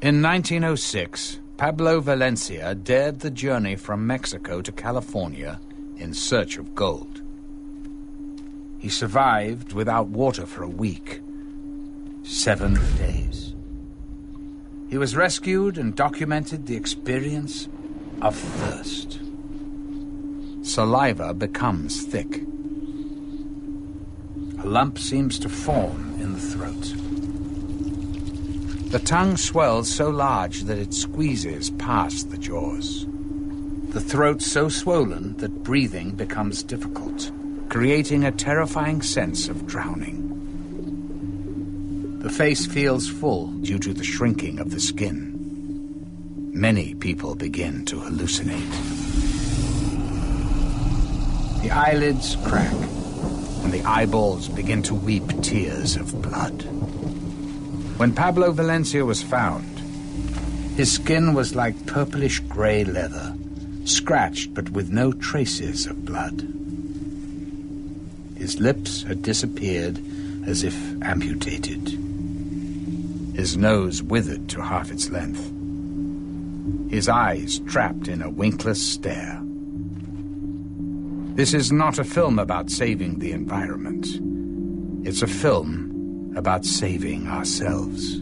In 1906, Pablo Valencia dared the journey from Mexico to California in search of gold. He survived without water for a week, 7 days. He was rescued and documented the experience of thirst. Saliva becomes thick. A lump seems to form in the throat. The tongue swells so large that it squeezes past the jaws. The throat so swollen that breathing becomes difficult, creating a terrifying sense of drowning. The face feels full due to the shrinking of the skin. Many people begin to hallucinate. The eyelids crack, and the eyeballs begin to weep tears of blood. When Pablo Valencia was found, his skin was like purplish gray leather, scratched but with no traces of blood. His lips had disappeared as if amputated. His nose withered to half its length. His eyes trapped in a winkless stare. This is not a film about saving the environment. It's a film about saving ourselves.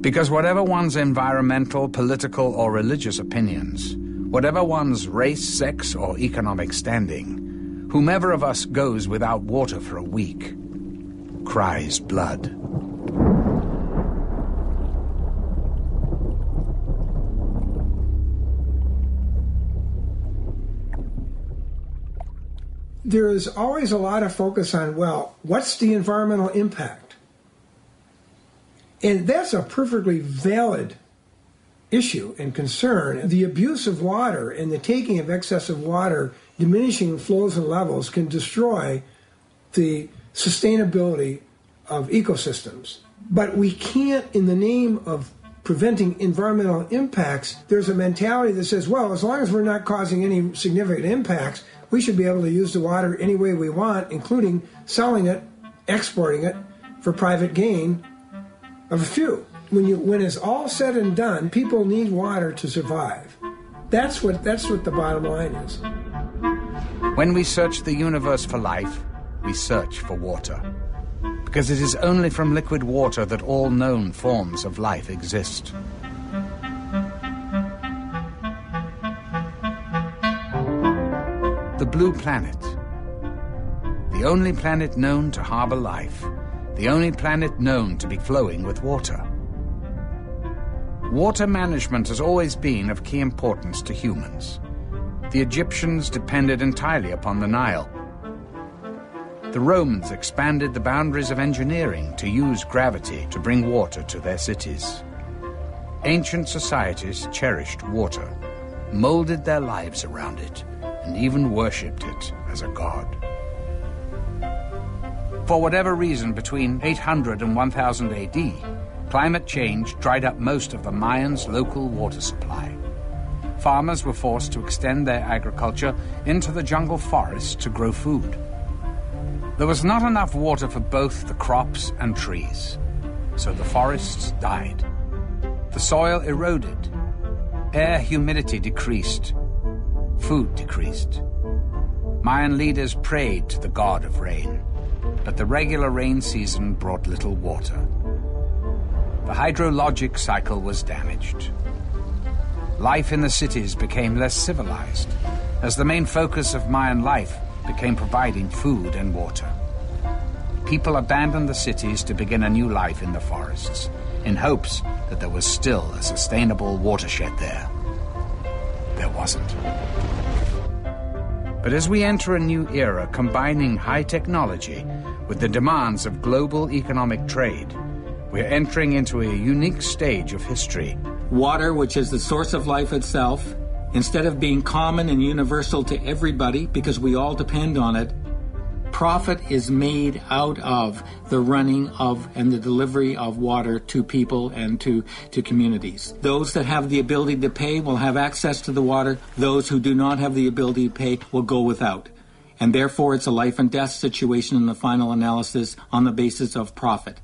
Because whatever one's environmental, political, or religious opinions, whatever one's race, sex, or economic standing, whomever of us goes without water for a week cries blood. There is always a lot of focus on, well, what's the environmental impact? And that's a perfectly valid issue and concern. The abuse of water and the taking of excessive water, diminishing flows and levels, can destroy the sustainability of ecosystems. But we can't, in the name of preventing environmental impacts, there's a mentality that says, well, as long as we're not causing any significant impacts, we should be able to use the water any way we want, including selling it, exporting it for private gain of a few. When it's all said and done, people need water to survive. That's what the bottom line is. When we search the universe for life, we search for water. Because it is only from liquid water that all known forms of life exist. The blue planet. The only planet known to harbor life. The only planet known to be flowing with water. Water management has always been of key importance to humans. The Egyptians depended entirely upon the Nile. The Romans expanded the boundaries of engineering to use gravity to bring water to their cities. Ancient societies cherished water, molded their lives around it, and even worshipped it as a god. For whatever reason, between 800 and 1000 AD, climate change dried up most of the Mayans' local water supply. Farmers were forced to extend their agriculture into the jungle forests to grow food. There was not enough water for both the crops and trees, so the forests died. The soil eroded, air humidity decreased, food decreased. Mayan leaders prayed to the god of rain, but the regular rain season brought little water. The hydrologic cycle was damaged. Life in the cities became less civilized, as the main focus of Mayan life became providing food and water. People abandoned the cities to begin a new life in the forests, in hopes that there was still a sustainable watershed there. There wasn't. But as we enter a new era combining high technology with the demands of global economic trade, we're entering into a unique stage of history. Water, which is the source of life itself, instead of being common and universal to everybody because we all depend on it, profit is made out of the running of and the delivery of water to people and to communities. Those that have the ability to pay will have access to the water. Those who do not have the ability to pay will go without. And therefore it's a life and death situation in the final analysis on the basis of profit.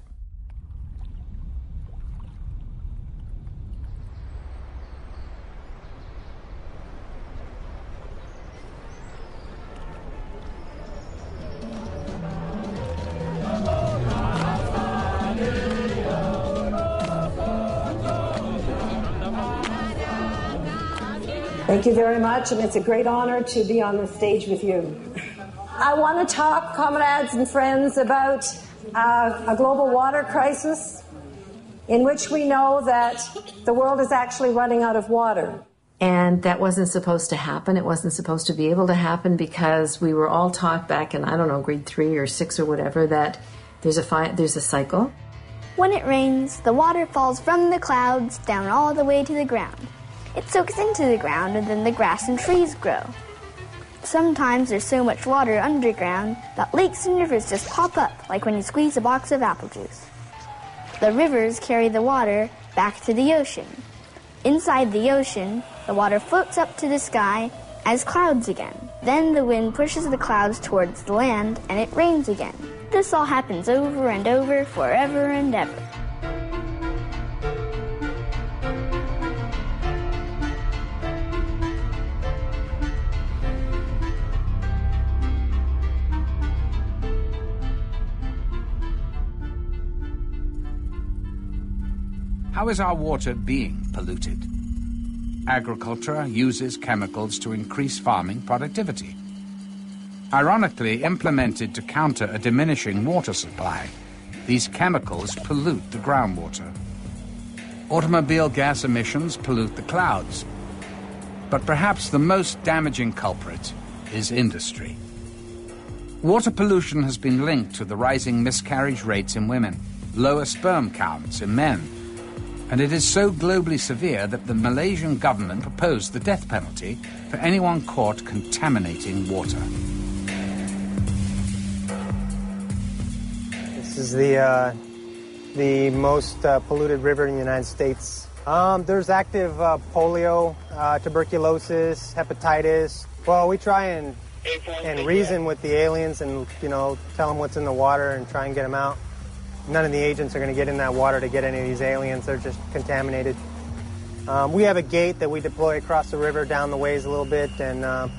Thank you very much, and it's a great honor to be on the stage with you. I want to talk, comrades and friends, about a global water crisis in which we know that the world is actually running out of water. And that wasn't supposed to happen. It wasn't supposed to be able to happen because we were all taught back in, I don't know, grade 3 or 6 or whatever, that there's a cycle. When it rains, the water falls from the clouds down all the way to the ground. It soaks into the ground and then the grass and trees grow. Sometimes there's so much water underground that lakes and rivers just pop up, like when you squeeze a box of apple juice. The rivers carry the water back to the ocean. Inside the ocean, the water floats up to the sky as clouds again. Then the wind pushes the clouds towards the land and it rains again. This all happens over and over, forever and ever. How is our water being polluted? Agriculture uses chemicals to increase farming productivity. Ironically, implemented to counter a diminishing water supply, these chemicals pollute the groundwater. Automobile gas emissions pollute the clouds. But perhaps the most damaging culprit is industry. Water pollution has been linked to the rising miscarriage rates in women, lower sperm counts in men, and it is so globally severe that the Malaysian government proposed the death penalty for anyone caught contaminating water. This is the most polluted river in the United States. There's active polio, tuberculosis, hepatitis. Well, we try and reason with the aliens and, tell them what's in the water and try and get them out. None of the agents are going to get in that water to get any of these aliens. They're just contaminated. We have a gate that we deploy across the river down the ways a little bit, and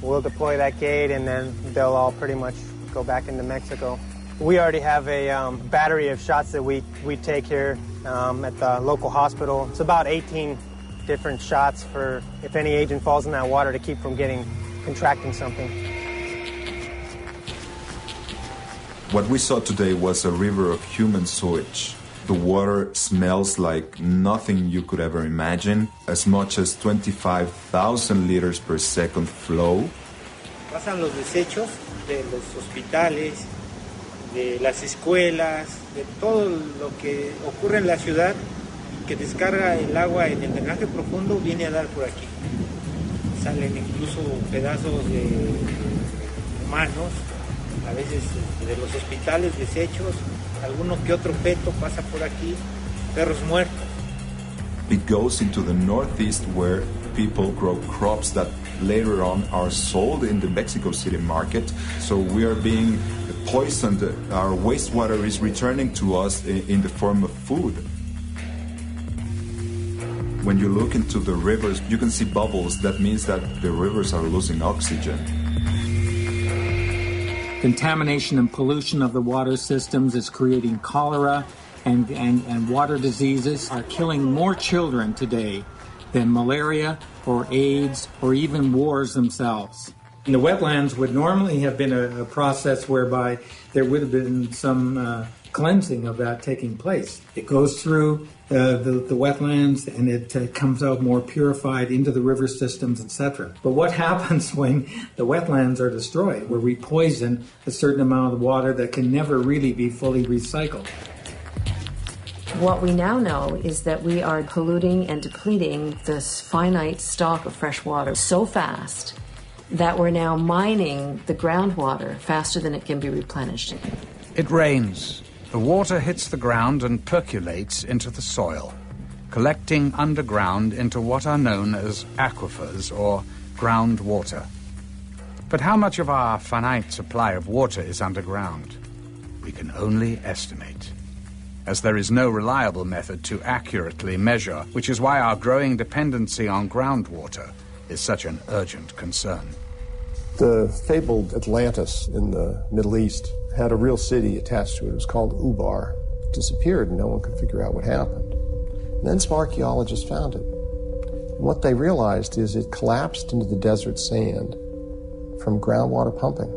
we'll deploy that gate, and then they'll all pretty much go back into Mexico. We already have a battery of shots that we take here at the local hospital. It's about 18 different shots for if any agent falls in that water to keep from contracting something. What we saw today was a river of human sewage. The water smells like nothing you could ever imagine, as much as 25,000 liters per second flow. Pasan los desechos de los hospitales, de las escuelas, de todo lo que ocurre en la ciudad y que descarga el agua en el drenaje profundo viene a dar por aquí. Salen incluso pedazos de humanos, a veces de los hospitales, desechos, alguno que otro feto pasa por aquí, perros muertos. It goes into the northeast where people grow crops that later on are sold in the Mexico City market. So we are being poisoned. Our wastewater is returning to us in the form of food. When you look into the rivers, you can see bubbles. That means that the rivers are losing oxygen. Contamination and pollution of the water systems is creating cholera, and water diseases are killing more children today than malaria or AIDS or even wars themselves. And the wetlands would normally have been a process whereby there would have been some cleansing of that taking place. It goes through the wetlands and it comes out more purified into the river systems, etc. But what happens when the wetlands are destroyed, where we poison a certain amount of water that can never really be fully recycled? What we now know is that we are polluting and depleting this finite stock of fresh water so fast that we're now mining the groundwater faster than it can be replenished. It rains. The water hits the ground and percolates into the soil, collecting underground into what are known as aquifers or groundwater. But how much of our finite supply of water is underground? We can only estimate, as there is no reliable method to accurately measure, which is why our growing dependency on groundwater is such an urgent concern. The fabled Atlantis in the Middle East had a real city attached to it. It was called Ubar. It disappeared and no one could figure out what happened. And then some archaeologists found it. What they realized is it collapsed into the desert sand from groundwater pumping.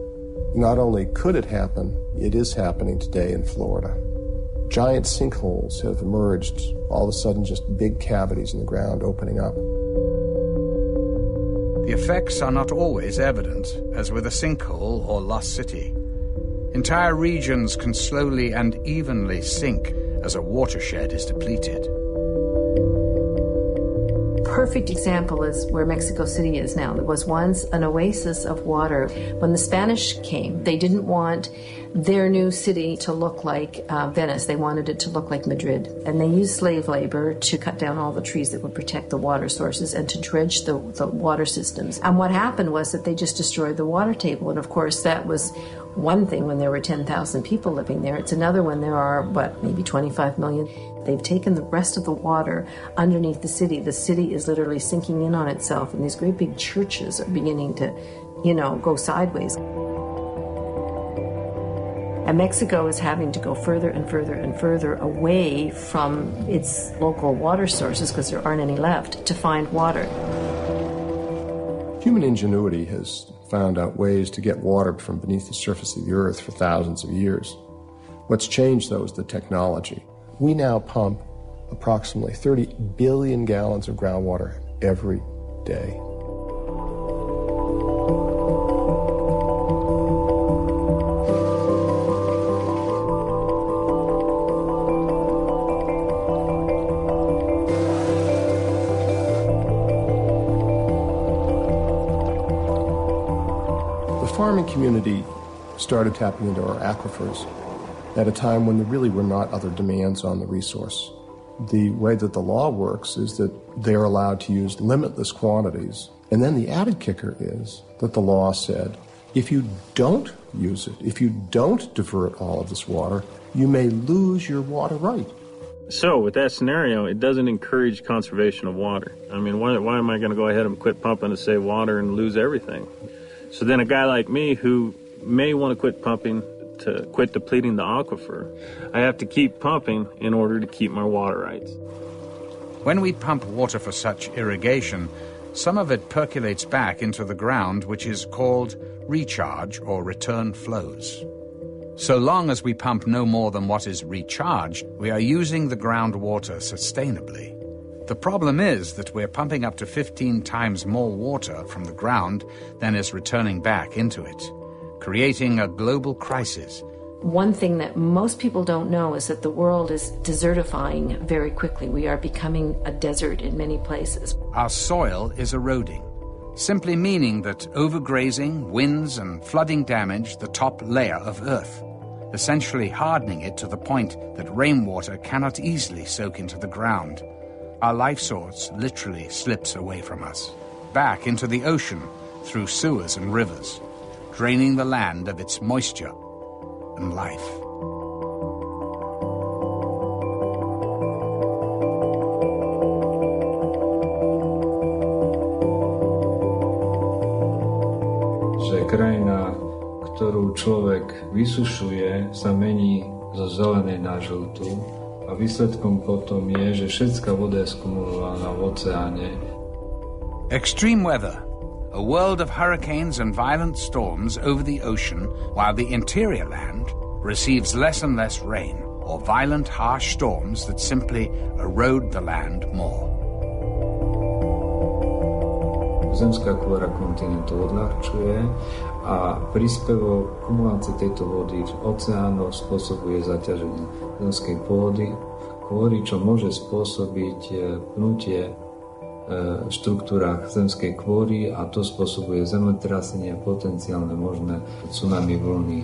Not only could it happen, it is happening today in Florida. Giant sinkholes have emerged, all of a sudden just big cavities in the ground opening up. The effects are not always evident, as with a sinkhole or lost city. Entire regions can slowly and evenly sink as a watershed is depleted. Perfect example is where Mexico City is now. There was once an oasis of water. When the Spanish came, they didn't want their new city to look like Venice. They wanted it to look like Madrid. And they used slave labor to cut down all the trees that would protect the water sources and to dredge the water systems. And what happened was that they just destroyed the water table. And of course, that was one thing when there were 10,000 people living there. It's another when there are, maybe 25 million. They've taken the rest of the water underneath the city. The city is literally sinking in on itself, and these great big churches are beginning to, go sideways. And Mexico is having to go further and further and further away from its local water sources, because there aren't any left, to find water. Human ingenuity has found out ways to get water from beneath the surface of the earth for thousands of years. What's changed, though, is the technology. We now pump approximately 30 billion gallons of groundwater every day. The farming community started tapping into our aquifers at a time when there really were not other demands on the resource. The way that the law works is that they're allowed to use limitless quantities. And then the added kicker is that the law said, if you don't use it, if you don't divert all of this water, you may lose your water right. So with that scenario, it doesn't encourage conservation of water. I mean, why am I going to go ahead and quit pumping to save water and lose everything? So then a guy like me who may want to quit pumping to quit depleting the aquifer, I have to keep pumping in order to keep my water rights. When we pump water for such irrigation, some of it percolates back into the ground, which is called recharge or return flows. So long as we pump no more than what is recharged, we are using the groundwater sustainably. The problem is that we're pumping up to 15 times more water from the ground than is returning back into it, creating a global crisis. One thing that most people don't know is that the world is desertifying very quickly. We are becoming a desert in many places. Our soil is eroding, simply meaning that overgrazing, winds, and flooding damage the top layer of earth, essentially hardening it to the point that rainwater cannot easily soak into the ground. Our life source literally slips away from us, back into the ocean through sewers and rivers, draining the land of its moisture and life. Že krajina, ktorú človek vysušuje, sa mení zo zelenej na žltú a výsledkom potom je, že všetká voda je skumulovaná v oceáne. Extreme weather. A world of hurricanes and violent storms over the ocean, while the interior land receives less and less rain, or violent, harsh storms that simply erode the land more. Zemská kôra kontinentu odľahčuje a príspevok kumulácie tejto vody v oceánoch spôsobuje zaťaženie zemskej pôdy, kôry, čo môže spôsobiť pnutie v štruktúrách zemskej kôry a to spôsobuje zemetrasenie a potenciálne možné tsunami vlny,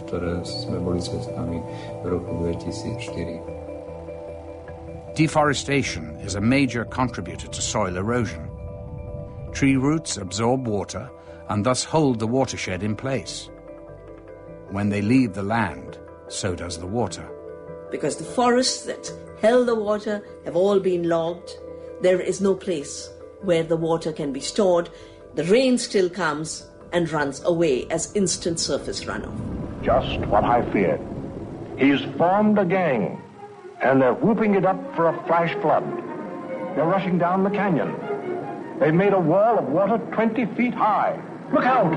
ktoré sme boli svedkami v roku 2004. Deforestation is a major contributor to soil erosion. Tree roots absorb water and thus hold the watershed in place. When they leave the land, so does the water. Because the forests that held the water have all been logged, there is no place where the water can be stored. The rain still comes and runs away as instant surface runoff. Just what I feared. He's formed a gang, and they're whooping it up for a flash flood. They're rushing down the canyon. They've made a wall of water 20 feet high. Look out!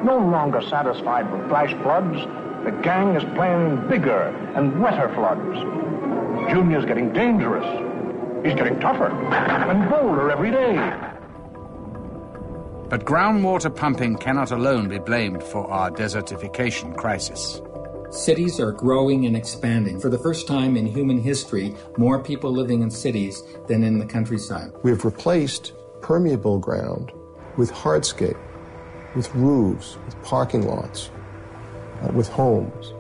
No longer satisfied with flash floods, the gang is planning bigger and wetter floods. Junior's getting dangerous. He's getting tougher and bolder every day. But groundwater pumping cannot alone be blamed for our desertification crisis. Cities are growing and expanding. For the first time in human history, more people living in cities than in the countryside. We have replaced permeable ground with hardscape, with roofs, with parking lots, with homes.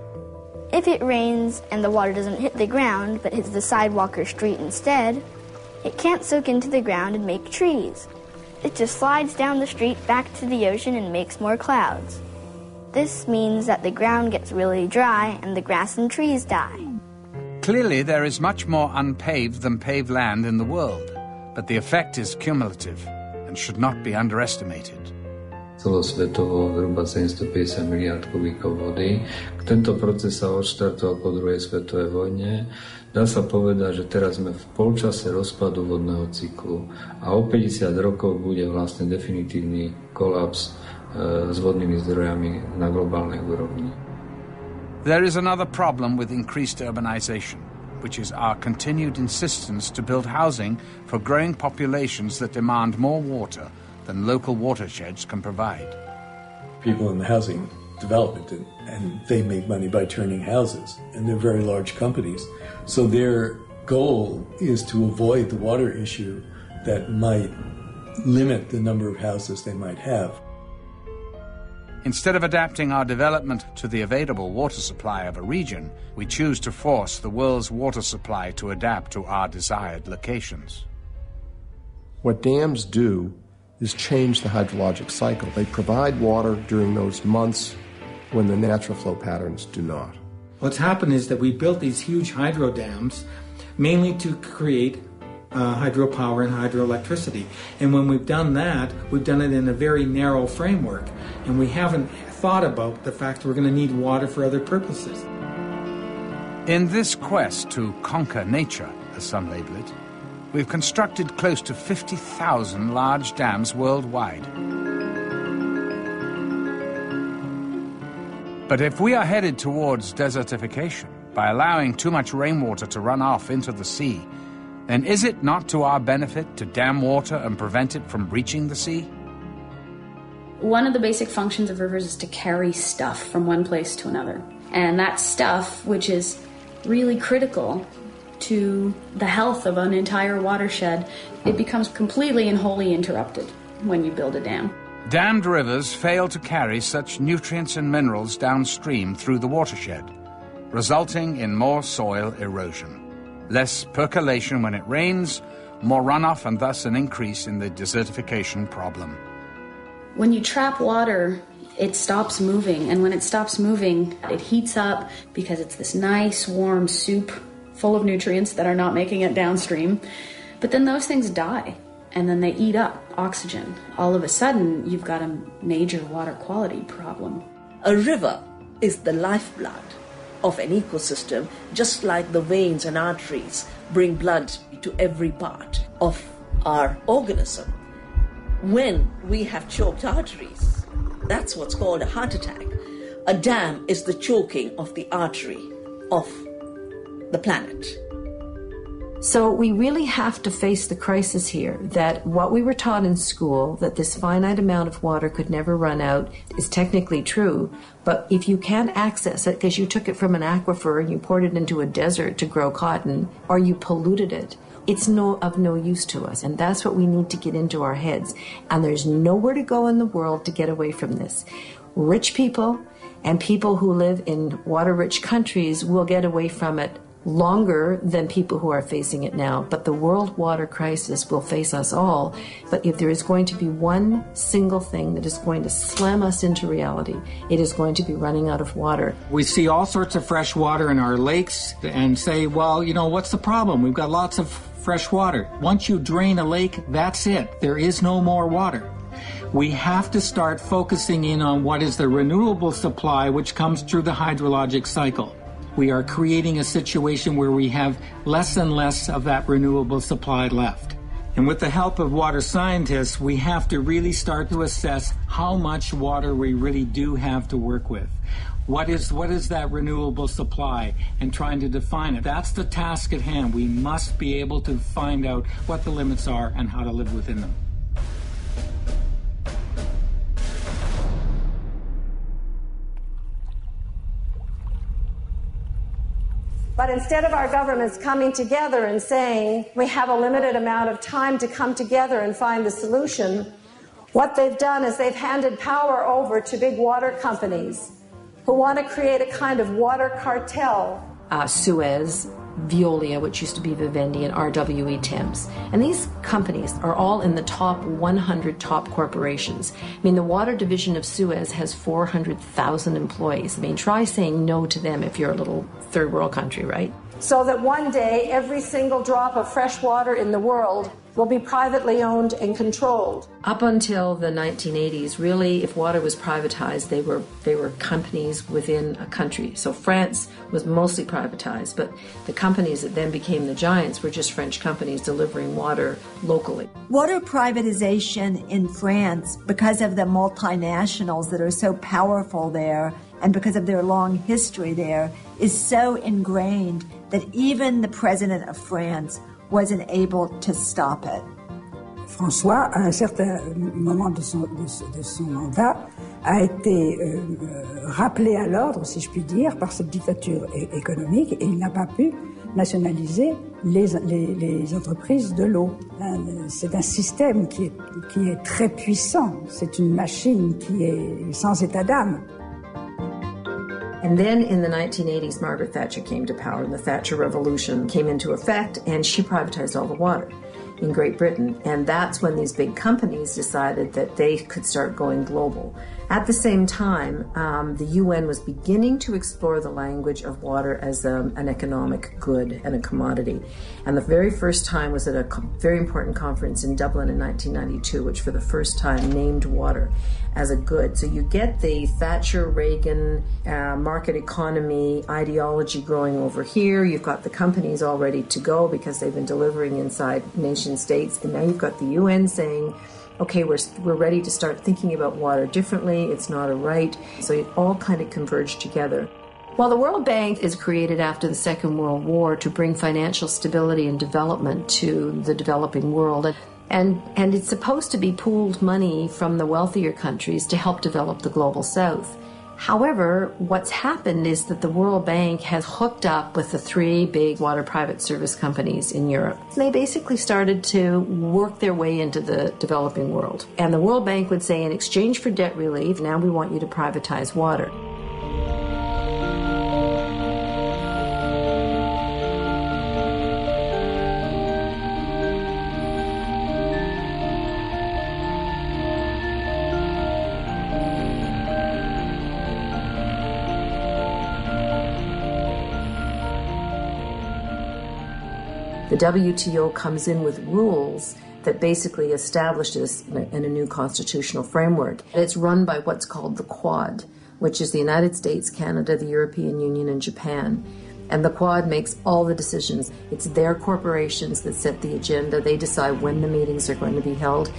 If it rains and the water doesn't hit the ground but hits the sidewalk or street instead, it can't soak into the ground and make trees. It just slides down the street back to the ocean and makes more clouds. This means that the ground gets really dry and the grass and trees die. Clearly, there is much more unpaved than paved land in the world, but the effect is cumulative and should not be underestimated. Celosvetovo zhruba 750 miliárd kubíkov vody. Tento proces sa odštartoval po druhej svetovej vojne. Dá sa povedať, že teraz sme v polčase rozpadu vodného cyklu a o 50 rokov bude vlastne definitívny kolaps s vodnými zdrojami na globálnej úrovni. There is another problem with increased urbanization, which is our continued insistence to build housing for growing populations that demand more water than local watersheds can provide. People in the housing development, and they make money by turning houses, and they're very large companies. So their goal is to avoid the water issue that might limit the number of houses they might have. Instead of adapting our development to the available water supply of a region, we choose to force the world's water supply to adapt to our desired locations. What dams do is change the hydrologic cycle. They provide water during those months when the natural flow patterns do not. What's happened is that we built these huge hydro dams mainly to create hydropower and hydroelectricity. And when we've done that, we've done it in a very narrow framework. And we haven't thought about the fact that we're going to need water for other purposes. In this quest to conquer nature, as some label it, we've constructed close to 50,000 large dams worldwide. But if we are headed towards desertification by allowing too much rainwater to run off into the sea, then is it not to our benefit to dam water and prevent it from reaching the sea? One of the basic functions of rivers is to carry stuff from one place to another. And that stuff, which is really critical to the health of an entire watershed, it becomes completely and wholly interrupted when you build a dam. Dammed rivers fail to carry such nutrients and minerals downstream through the watershed, resulting in more soil erosion, less percolation when it rains, more runoff, and thus an increase in the desertification problem. When you trap water, it stops moving, and when it stops moving, it heats up because it's this nice warm soup full of nutrients that are not making it downstream. But then those things die, and then they eat up oxygen. All of a sudden, you've got a major water quality problem. A river is the lifeblood of an ecosystem, just like the veins and arteries bring blood to every part of our organism. When we have choked arteries, that's what's called a heart attack. A dam is the choking of the artery of the planet. So we really have to face the crisis here that what we were taught in school, that this finite amount of water could never run out, is technically true. But if you can't access it because you took it from an aquifer and you poured it into a desert to grow cotton, or you polluted it, it's of no use to us. And that's what we need to get into our heads. And there's nowhere to go in the world to get away from this. Rich people and people who live in water-rich countries will get away from it longer than people who are facing it now. But the world water crisis will face us all. But if there is going to be one single thing that is going to slam us into reality, it is going to be running out of water. We see all sorts of fresh water in our lakes and say, well, you know, what's the problem? We've got lots of fresh water. Once you drain a lake, that's it. There is no more water. We have to start focusing in on what is the renewable supply which comes through the hydrologic cycle. we are creating a situation where we have less and less of that renewable supply left. And with the help of water scientists, we have to really start to assess how much water we really do have to work with. What is that renewable supply, and trying to define it. That's the task at hand. We must be able to find out what the limits are and how to live within them. But instead of our governments coming together and saying, we have a limited amount of time to come together and find the solution, what they've done is they've handed power over to big water companies who want to create a kind of water cartel. Suez, Veolia, which used to be Vivendi, and RWE Thames. And these companies are all in the top 100 top corporations. I mean, the water division of Suez has 400,000 employees. I mean, try saying no to them if you're a little third world country, right? So that one day, every single drop of fresh water in the world will be privately owned and controlled. Up until the 1980s, really, if water was privatized, they were companies within a country. So France was mostly privatized, but the companies that then became the giants were just French companies delivering water locally. Water privatization in France, because of the multinationals that are so powerful there, and because of their long history there, is so ingrained that even the president of France wasn't able to stop it. François, à un certain moment de son mandat, a été rappelé à l'ordre, si je puis dire, par cette dictature économique, et il n'a pas pu nationaliser les entreprises de l'eau. C'est un système qui est très puissant, c'est une machine qui est sans état d'âme. And then in the 1980s, Margaret Thatcher came to power, and the Thatcher Revolution came into effect, and she privatized all the water in Great Britain. And that's when these big companies decided that they could start going global. At the same time, the UN was beginning to explore the language of water as an economic good and a commodity. And the very first time was at a very important conference in Dublin in 1992, which for the first time named water as a good. So you get the Thatcher-Reagan market economy ideology growing over here. You've got the companies all ready to go because they've been delivering inside nation states. And now you've got the UN saying, okay, we're ready to start thinking about water differently. It's not a right. So it all kind of converged together. Well, the World Bank is created after the Second World War to bring financial stability and development to the developing world. And it's supposed to be pooled money from the wealthier countries to help develop the global south. However, what's happened is that the World Bank has hooked up with the three big water private service companies in Europe. They basically started to work their way into the developing world. And the World Bank would say, in exchange for debt relief, now we want you to privatize water. The WTO comes in with rules that basically establish this in a new constitutional framework. It's run by what's called the Quad, which is the United States, Canada, the European Union, and Japan. And the Quad makes all the decisions. It's their corporations that set the agenda. They decide when the meetings are going to be held.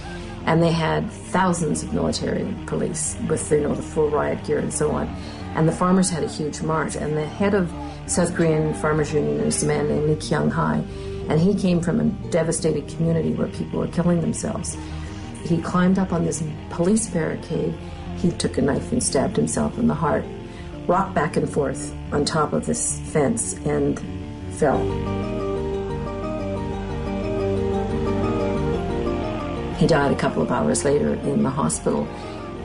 And they had thousands of military police with, the full riot gear and so on. And the farmers had a huge march. And the head of South Korean Farmers Union is a man named Lee Kyung-hae. And he came from a devastated community where people were killing themselves. He climbed up on this police barricade. He took a knife and stabbed himself in the heart, rocked back and forth on top of this fence, and fell. He died a couple of hours later in the hospital.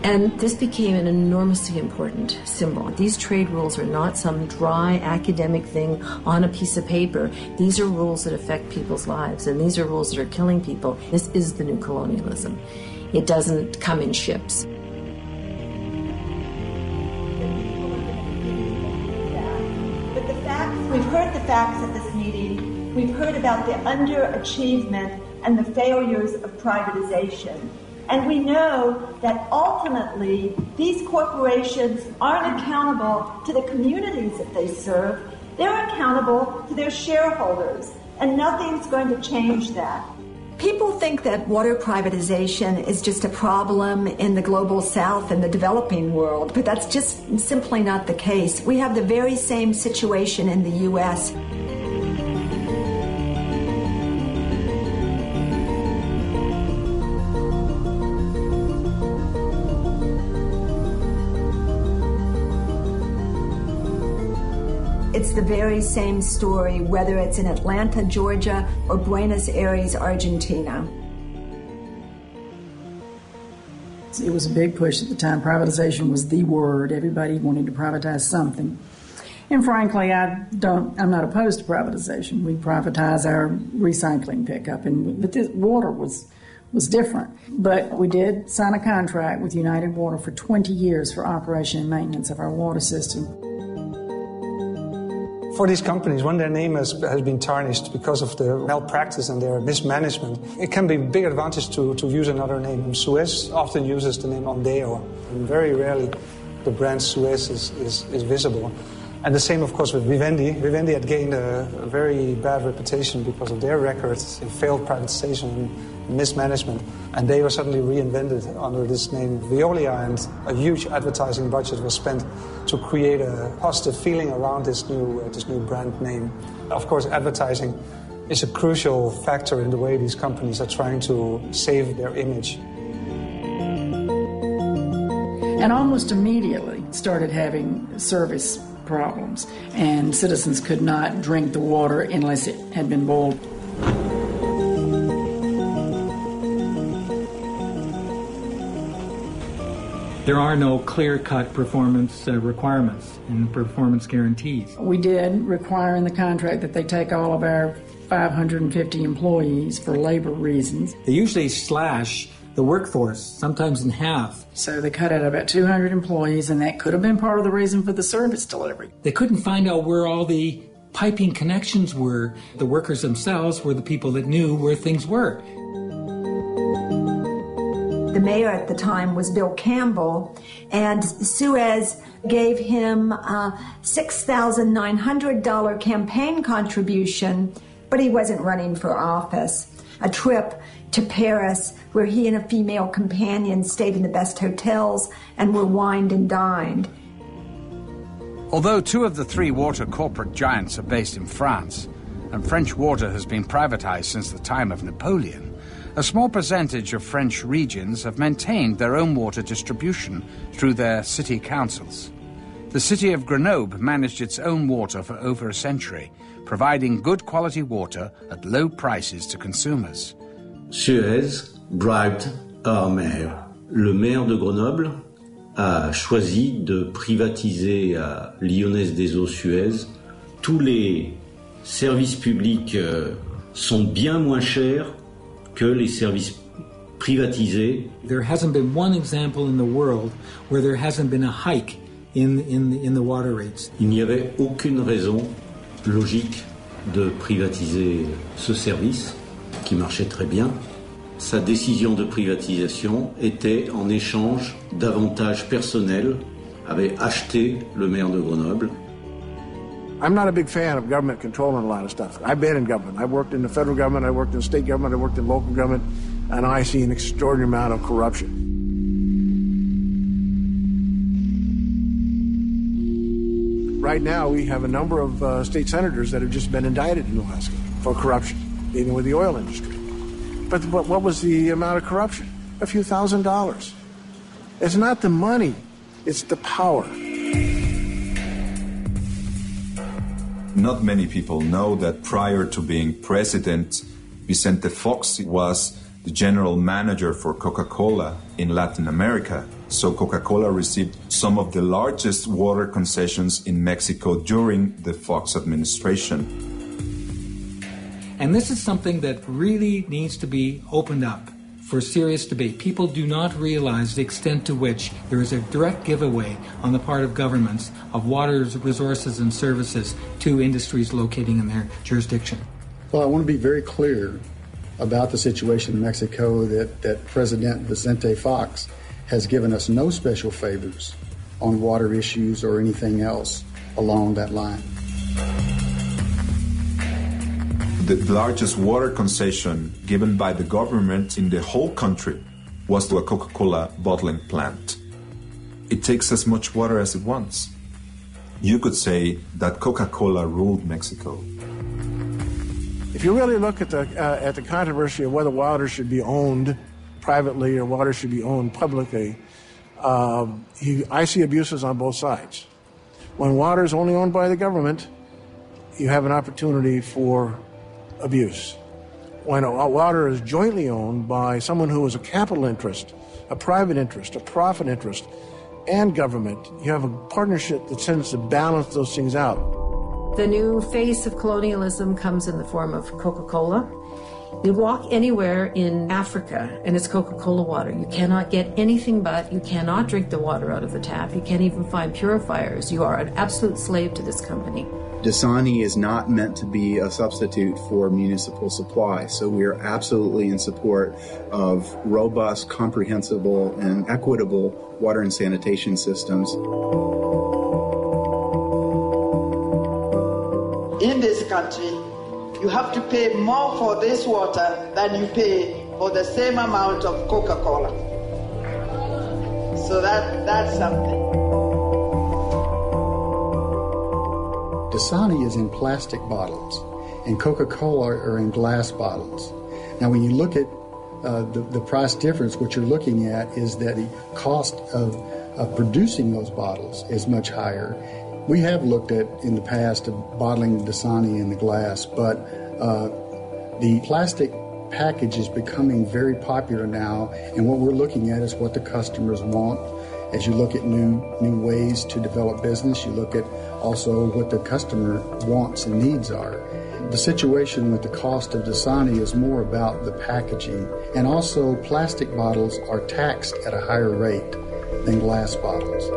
And this became an enormously important symbol. These trade rules are not some dry academic thing on a piece of paper. These are rules that affect people's lives, and these are rules that are killing people. This is the new colonialism. It doesn't come in ships. But the facts, we've heard the facts at this meeting. We've heard about the underachievement and the failures of privatization. And we know that ultimately these corporations aren't accountable to the communities that they serve, They're accountable to their shareholders, and nothing's going to change that. People think that water privatization is just a problem in the global south and the developing world, but that's just simply not the case. We have the very same situation in the U.S. It's the very same story, whether it's in Atlanta, Georgia, or Buenos Aires, Argentina. It was a big push at the time. Privatization was the word. Everybody wanted to privatize something. And frankly, I'm not opposed to privatization. We privatize our recycling pickup, but this water was different. But we did sign a contract with United Water for 20 years for operation and maintenance of our water system. For these companies, when their name has been tarnished because of their malpractice and their mismanagement, it can be a big advantage to use another name. Suez often uses the name Ondeo, and very rarely the brand Suez is visible. And the same, of course, with Vivendi. Vivendi had gained a very bad reputation because of their records in failed privatization and mismanagement. And they were suddenly reinvented under this name Veolia, and a huge advertising budget was spent to create a positive feeling around this new brand name. Of course, advertising is a crucial factor in the way these companies are trying to save their image. And almost immediately started having service problems, and citizens could not drink the water unless it had been boiled. There are no clear-cut performance requirements and performance guarantees. We did require in the contract that they take all of our 550 employees for labor reasons. They usually slash the workforce, sometimes in half. So they cut out about 200 employees, and that could have been part of the reason for the service delivery. They couldn't find out where all the piping connections were. The workers themselves were the people that knew where things were. The mayor at the time was Bill Campbell, and Suez gave him a $6,900 campaign contribution, but he wasn't running for office. A trip to Paris, where he and a female companion stayed in the best hotels and were wined and dined. Although 2 of the 3 water corporate giants are based in France, and French water has been privatized since the time of Napoleon, a small percentage of French regions have maintained their own water distribution through their city councils. The city of Grenoble managed its own water for over a century, providing good quality water at low prices to consumers. Suez bribed our mayor. Le maire de Grenoble a choisi de privatiser à Lyonnaise des Eaux Suez. Tous les services publics sont bien moins chers que les services privatisés. There hasn't been one example in the world where there hasn't been a hike in the water rates. Il n'y avait aucune raison logique de privatiser ce service qui marchait très bien. Sa décision de privatisation était en échange d'avantages personnels, avait acheté le maire de Grenoble. I'm not a big fan of government controlling a lot of stuff. I've been in government. I worked in the federal government, I worked in state government, I worked in local government, and I see an extraordinary amount of corruption. Right now, we have a number of state senators that have just been indicted in Alaska for corruption, dealing with the oil industry. But what was the amount of corruption? A few $1,000s. It's not the money, it's the power. Not many people know that prior to being president, Vicente Fox was the general manager for Coca-Cola in Latin America. So Coca-Cola received some of the largest water concessions in Mexico during the Fox administration. And this is something that really needs to be opened up for serious debate. People do not realize the extent to which there is a direct giveaway on the part of governments of water resources and services to industries locating in their jurisdiction. Well, I want to be very clear about the situation in Mexico that President Vicente Fox has given us no special favors on water issues or anything else along that line. The largest water concession given by the government in the whole country was to a Coca-Cola bottling plant. It takes as much water as it wants. You could say that Coca-Cola ruled Mexico. If you really look at the controversy of whether water should be owned privately or water should be owned publicly, I see abuses on both sides. When water is only owned by the government, you have an opportunity for abuse. When water is jointly owned by someone who is a capital interest, a private interest, a profit interest, and government, you have a partnership that tends to balance those things out. The new face of colonialism comes in the form of Coca-Cola. You walk anywhere in Africa and it's Coca-Cola water. You cannot get anything but. You cannot drink the water out of the tap. You can't even find purifiers. You are an absolute slave to this company. Dasani is not meant to be a substitute for municipal supply, so we are absolutely in support of robust, comprehensible, and equitable water and sanitation systems. In this country, you have to pay more for this water than you pay for the same amount of Coca-Cola. So that's something. Dasani is in plastic bottles, and Coca-Cola are in glass bottles. Now, when you look at the price difference, what you're looking at is that the cost of producing those bottles is much higher. We have looked at, in the past, of bottling Dasani in the glass, but the plastic package is becoming very popular now, and what we're looking at is what the customers want. As you look at new ways to develop business, you look at also what the customer wants and needs are. The situation with the cost of Dasani is more about the packaging, and also plastic bottles are taxed at a higher rate than glass bottles.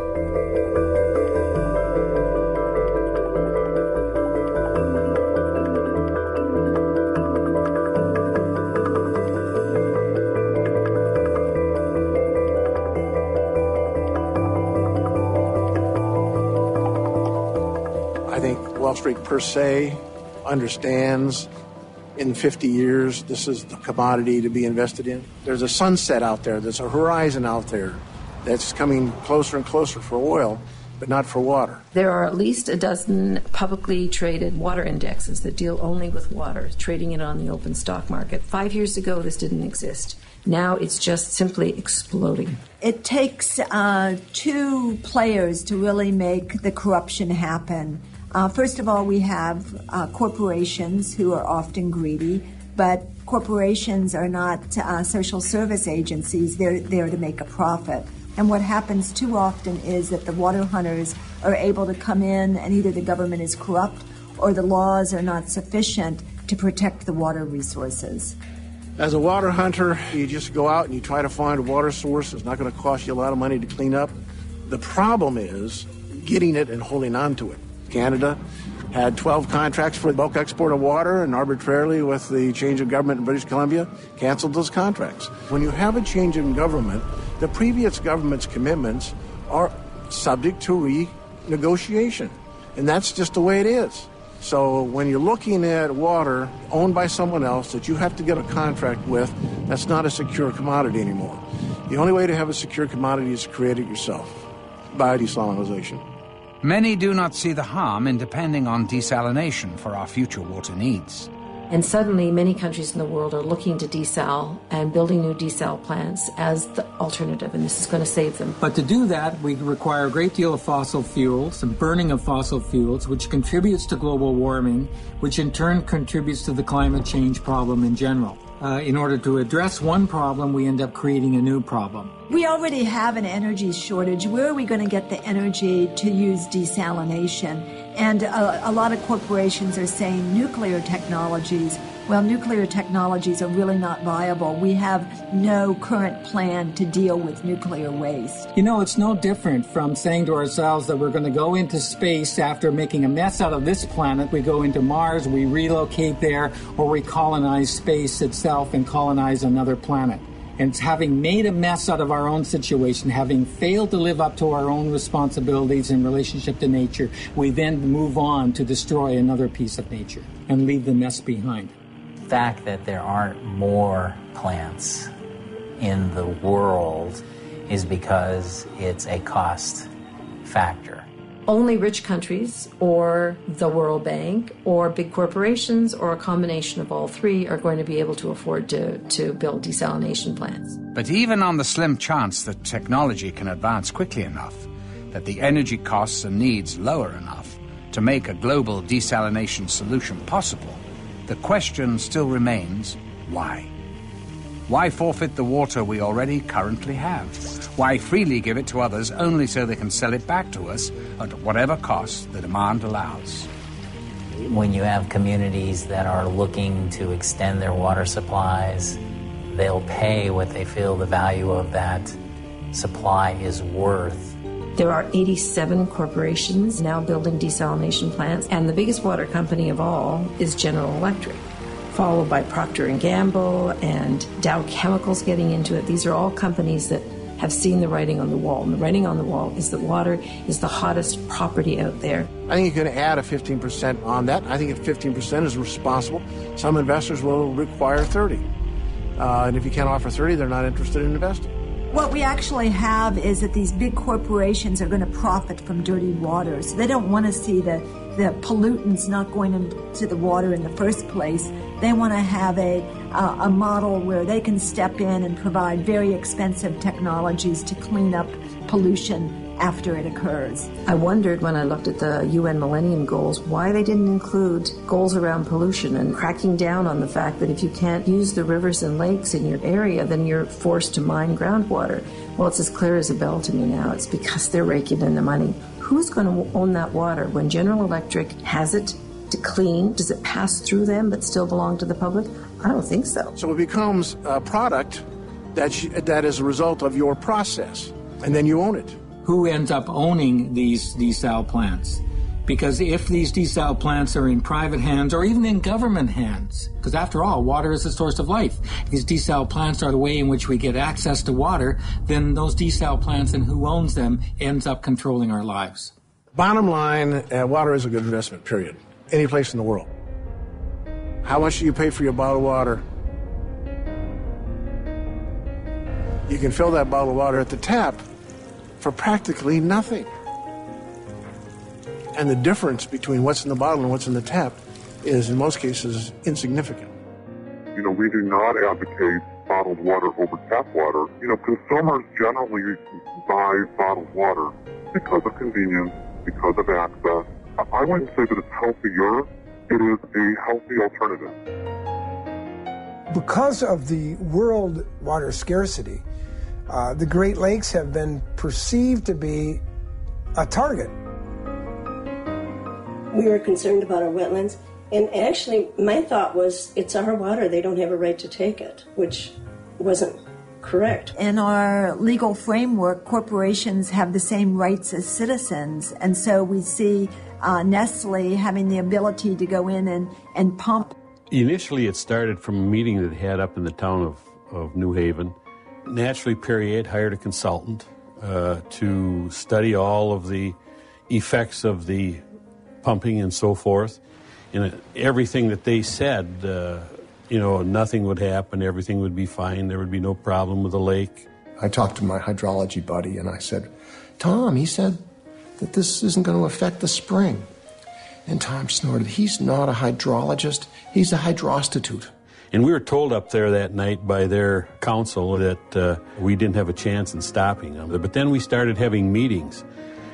Wall Street per se understands in 50 years this is the commodity to be invested in. There's a sunset out there, there's a horizon out there that's coming closer and closer for oil, but not for water. There are at least a dozen publicly traded water indexes that deal only with water, trading it on the open stock market. 5 years ago, this didn't exist. Now it's just simply exploding. It takes two players to really make the corruption happen. First of all, we have corporations who are often greedy, but corporations are not social service agencies. They're there to make a profit. And what happens too often is that the water hunters are able to come in and either the government is corrupt or the laws are not sufficient to protect the water resources. As a water hunter, you just go out and you try to find a water source. It's not going to cost you a lot of money to clean up. The problem is getting it and holding on to it. Canada had 12 contracts for bulk export of water, and arbitrarily, with the change of government in British Columbia, canceled those contracts. When you have a change in government, the previous government's commitments are subject to renegotiation, and that's just the way it is. So when you're looking at water owned by someone else that you have to get a contract with, that's not a secure commodity anymore. The only way to have a secure commodity is to create it yourself by desalination. Many do not see the harm in depending on desalination for our future water needs. And suddenly, many countries in the world are looking to desal and building new desal plants as the alternative, and this is going to save them. But to do that, we require a great deal of fossil fuels, the burning of fossil fuels, which contributes to global warming, which in turn contributes to the climate change problem in general. In order to address one problem, we end up creating a new problem. We already have an energy shortage. Where are we going to get the energy to use desalination? And a lot of corporations are saying nuclear technologies. Well, nuclear technologies are really not viable. We have no current plan to deal with nuclear waste. You know, it's no different from saying to ourselves that we're going to go into space after making a mess out of this planet. We go into Mars, we relocate there, or we colonize space itself and colonize another planet. And having made a mess out of our own situation, having failed to live up to our own responsibilities in relationship to nature, we then move on to destroy another piece of nature and leave the mess behind. The fact that there aren't more plants in the world is because it's a cost factor. Only rich countries or the World Bank or big corporations or a combination of all three are going to be able to afford to build desalination plants. But even on the slim chance that technology can advance quickly enough, that the energy costs and needs lower enough to make a global desalination solution possible, the question still remains, why? Why forfeit the water we already currently have? Why freely give it to others only so they can sell it back to us at whatever cost the demand allows? When you have communities that are looking to extend their water supplies, they'll pay what they feel the value of that supply is worth. There are 87 corporations now building desalination plants, and the biggest water company of all is General Electric, followed by Procter & Gamble and Dow Chemicals getting into it. These are all companies that have seen the writing on the wall. And the writing on the wall is that water is the hottest property out there. I think you can add a 15% on that. I think if 15% is responsible, some investors will require 30. And if you can't offer 30, they're not interested in investing. What we actually have is that these big corporations are going to profit from dirty water. So they don't want to see the pollutants not going into the water in the first place. They want to have a model where they can step in and provide very expensive technologies to clean up pollution after it occurs. I wondered when I looked at the UN Millennium Goals why they didn't include goals around pollution and cracking down on the fact that if you can't use the rivers and lakes in your area, then you're forced to mine groundwater. Well, it's as clear as a bell to me now. It's because they're raking in the money. Who's going to own that water? When General Electric has it to clean, does it pass through them but still belong to the public? I don't think so. So it becomes a product that is a result of your process, and then you own it. Who ends up owning these desal plants? Because if these desal plants are in private hands or even in government hands, because after all, water is the source of life. These desal plants are the way in which we get access to water, then those desal plants and who owns them ends up controlling our lives. Bottom line, water is a good investment, period. Any place in the world. How much do you pay for your bottle of water? You can fill that bottle of water at the tap for practically nothing. And the difference between what's in the bottle and what's in the tap is, in most cases, insignificant. We do not advocate bottled water over tap water. Consumers generally buy bottled water because of convenience, because of access. I wouldn't say that it's healthier. It is a healthy alternative. Because of the world water scarcity, the Great Lakes have been perceived to be a target. We were concerned about our wetlands, and actually my thought was it's our water, they don't have a right to take it, which wasn't correct. In our legal framework, corporations have the same rights as citizens, and so we see Nestle having the ability to go in and pump. Initially it started from a meeting that had up in the town of New Haven. Naturally, Perrier hired a consultant to study all of the effects of the pumping and so forth. And everything that they said, nothing would happen, everything would be fine, there would be no problem with the lake. I talked to my hydrology buddy and I said, Tom, he said that this isn't going to affect the spring. And Tom snorted, he's not a hydrologist, he's a hydrostitute. And we were told up there that night by their council that we didn't have a chance in stopping them. But then we started having meetings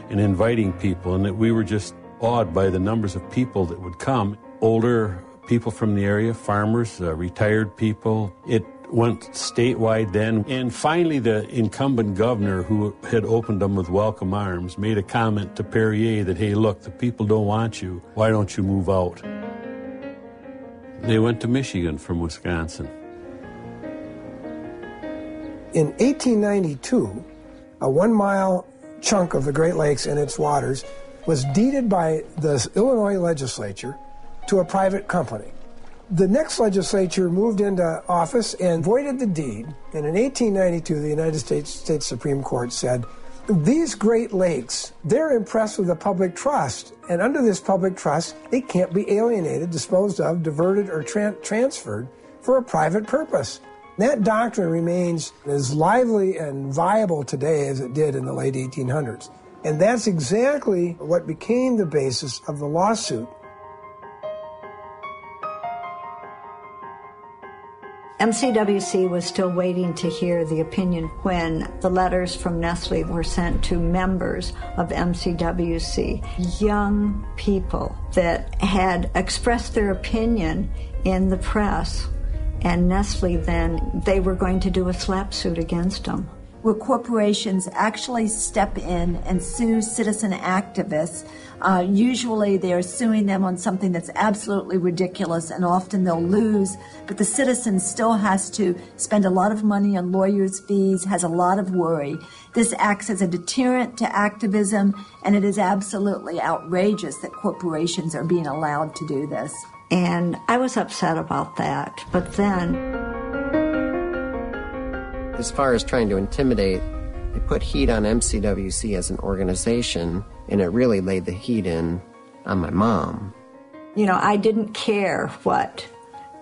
and inviting people, and that we were just awed by the numbers of people that would come. Older people from the area, farmers, retired people. It went statewide then. And finally, the incumbent governor, who had opened them with welcome arms, made a comment to Perrier that, hey, look, the people don't want you. Why don't you move out? They went to Michigan from Wisconsin. In 1892, a 1-mile chunk of the Great Lakes and its waters was deeded by the Illinois legislature to a private company. The next legislature moved into office and voided the deed. And in 1892, the United States Supreme Court said, these Great Lakes, they're impressed with the public trust. And under this public trust, they can't be alienated, disposed of, diverted, or transferred for a private purpose. That doctrine remains as lively and viable today as it did in the late 1800s. And that's exactly what became the basis of the lawsuit. MCWC was still waiting to hear the opinion when the letters from Nestle were sent to members of MCWC, young people that had expressed their opinion in the press, and Nestle then, they were going to do a slap suit against them. Where corporations actually step in and sue citizen activists. Usually they're suing them on something that's absolutely ridiculous, and often they'll lose, but the citizen still has to spend a lot of money on lawyers' fees, has a lot of worry. This acts as a deterrent to activism, and it is absolutely outrageous that corporations are being allowed to do this. And I was upset about that, but then... As far as trying to intimidate, they put heat on MCWC as an organization, and it really laid the heat in on my mom. You know, I didn't care what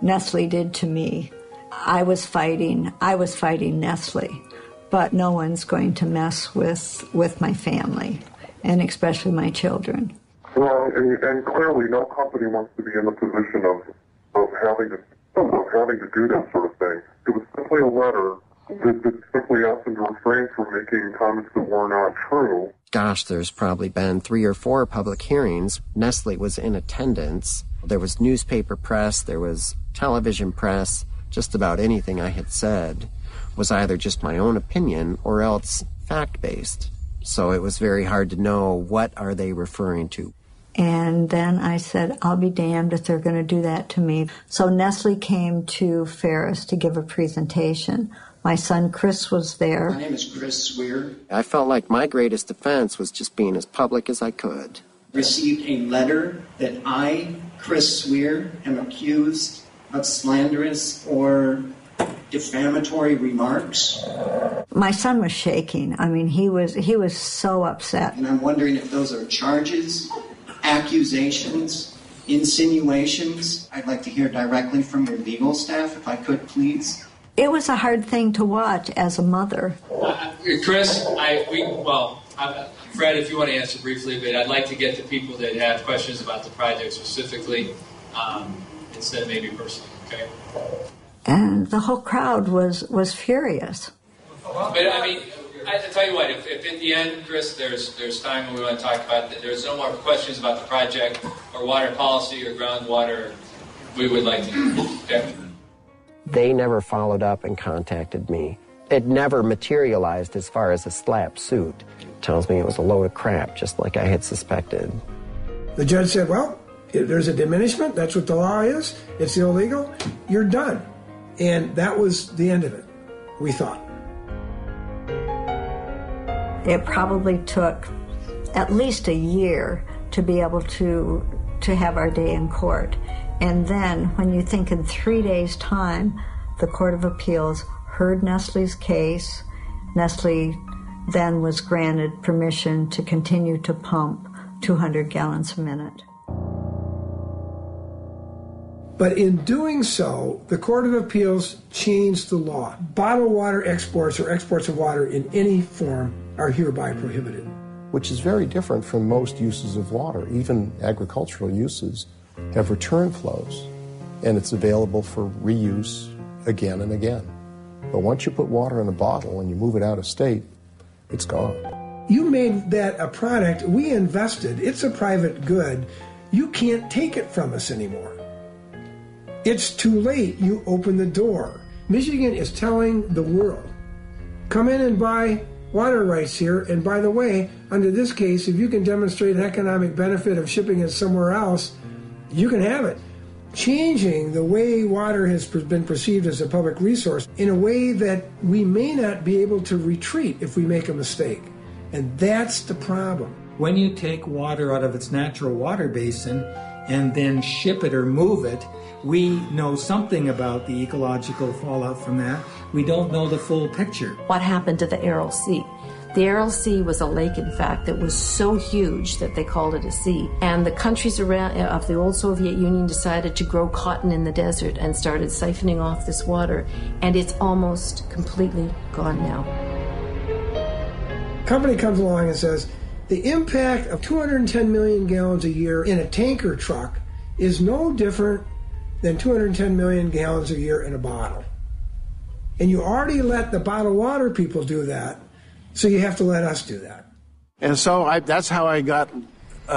Nestle did to me. I was fighting Nestle, but no one's going to mess with my family, and especially my children. Well, and clearly no company wants to be in the position of having to do that sort of thing. It was simply a letter that simply asked them to refrain from making comments that were not true. Gosh, there's probably been 3 or 4 public hearings. Nestle was in attendance. There was newspaper press, there was television press. Just about anything I had said was either just my own opinion or else fact-based. So it was very hard to know what are they referring to. And then I said, I'll be damned if they're going to do that to me. So Nestle came to Ferris to give a presentation. My son Chris was there. My name is Chris Swear. I felt like my greatest defense was just being as public as I could. Received a letter that I, Chris Swear, am accused of slanderous or defamatory remarks. My son was shaking. I mean, he was so upset. And I'm wondering if those are charges, accusations, insinuations. I'd like to hear directly from your legal staff, if I could, please. It was a hard thing to watch as a mother. Chris, Fred, if you want to answer briefly, but I'd like to get to people that have questions about the project specifically, instead of maybe personally, okay? And the whole crowd was furious. But I mean, I tell you what, if at the end, Chris, there's time when we want to talk about that, there's no more questions about the project or water policy or groundwater, we would like to, okay? They never followed up and contacted me. It never materialized as far as a slap suit. It tells me it was a load of crap, just like I had suspected. The judge said, well, if there's a diminishment, that's what the law is, it's illegal, you're done. And that was the end of it, we thought. It probably took at least a year to be able to have our day in court. And then, when you think in 3 days' time, the Court of Appeals heard Nestle's case. Nestle then was granted permission to continue to pump 200 gallons a minute. But in doing so, the Court of Appeals changed the law. Bottled water exports or exports of water in any form are hereby prohibited. Which is very different from most uses of water. Even agricultural uses have return flows, and it's available for reuse again and again. But once you put water in a bottle and you move it out of state, it's gone. You made that a product, we invested, it's a private good, you can't take it from us anymore. It's too late, you open the door. Michigan is telling the world, come in and buy water rights here, and by the way, under this case, if you can demonstrate an economic benefit of shipping it somewhere else, you can have it. Changing the way water has been perceived as a public resource in a way that we may not be able to retreat if we make a mistake. And that's the problem. When you take water out of its natural water basin and then ship it or move it, we know something about the ecological fallout from that. We don't know the full picture. What happened to the Aral Sea? The Aral Sea was a lake, in fact, that was so huge that they called it a sea. And the countries around of the old Soviet Union decided to grow cotton in the desert and started siphoning off this water. And it's almost completely gone now. Company comes along and says, the impact of 210 million gallons a year in a tanker truck is no different than 210 million gallons a year in a bottle. And you already let the bottled water people do that, so you have to let us do that. And so that's how I got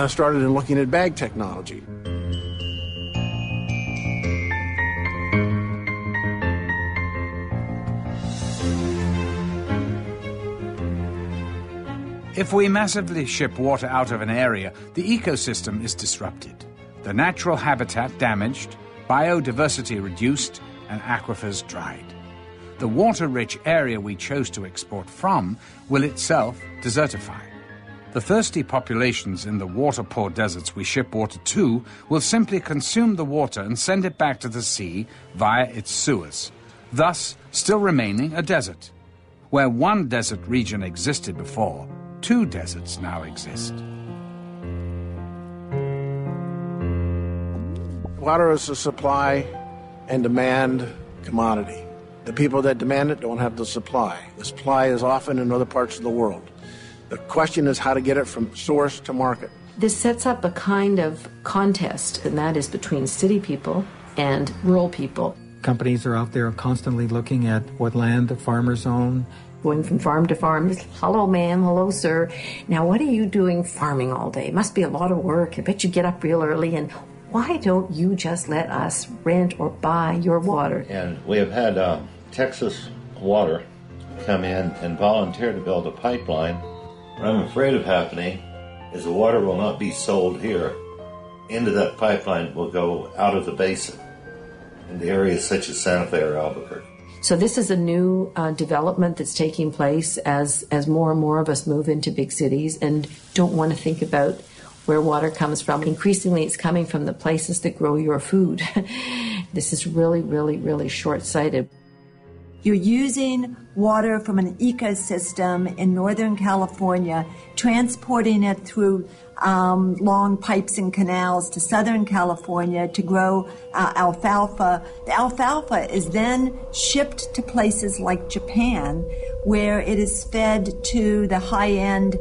started in looking at bag technology. If we massively ship water out of an area, the ecosystem is disrupted, the natural habitat damaged, biodiversity reduced, and aquifers dried. The water-rich area we chose to export from will itself desertify. The thirsty populations in the water-poor deserts we ship water to will simply consume the water and send it back to the sea via its sewers, thus still remaining a desert. Where one desert region existed before, two deserts now exist. Water is a supply and demand commodity. The people that demand it don't have the supply. The supply is often in other parts of the world. The question is how to get it from source to market. This sets up a kind of contest, and that is between city people and rural people. Companies are out there constantly looking at what land the farmers own. Going from farm to farm, hello ma'am, hello sir. Now what are you doing farming all day? It must be a lot of work. I bet you get up real early, and why don't you just let us rent or buy your water? And we have had Texas Water come in and volunteer to build a pipeline. What I'm afraid of happening is the water will not be sold here. Into that pipeline will go out of the basin into areas such as Santa Fe or Albuquerque. So this is a new development that's taking place as more and more of us move into big cities and don't want to think about where water comes from. Increasingly, it's coming from the places that grow your food. This is really, really, really short-sighted. You're using water from an ecosystem in Northern California, transporting it through long pipes and canals to Southern California to grow alfalfa. The alfalfa is then shipped to places like Japan, where it is fed to the high-end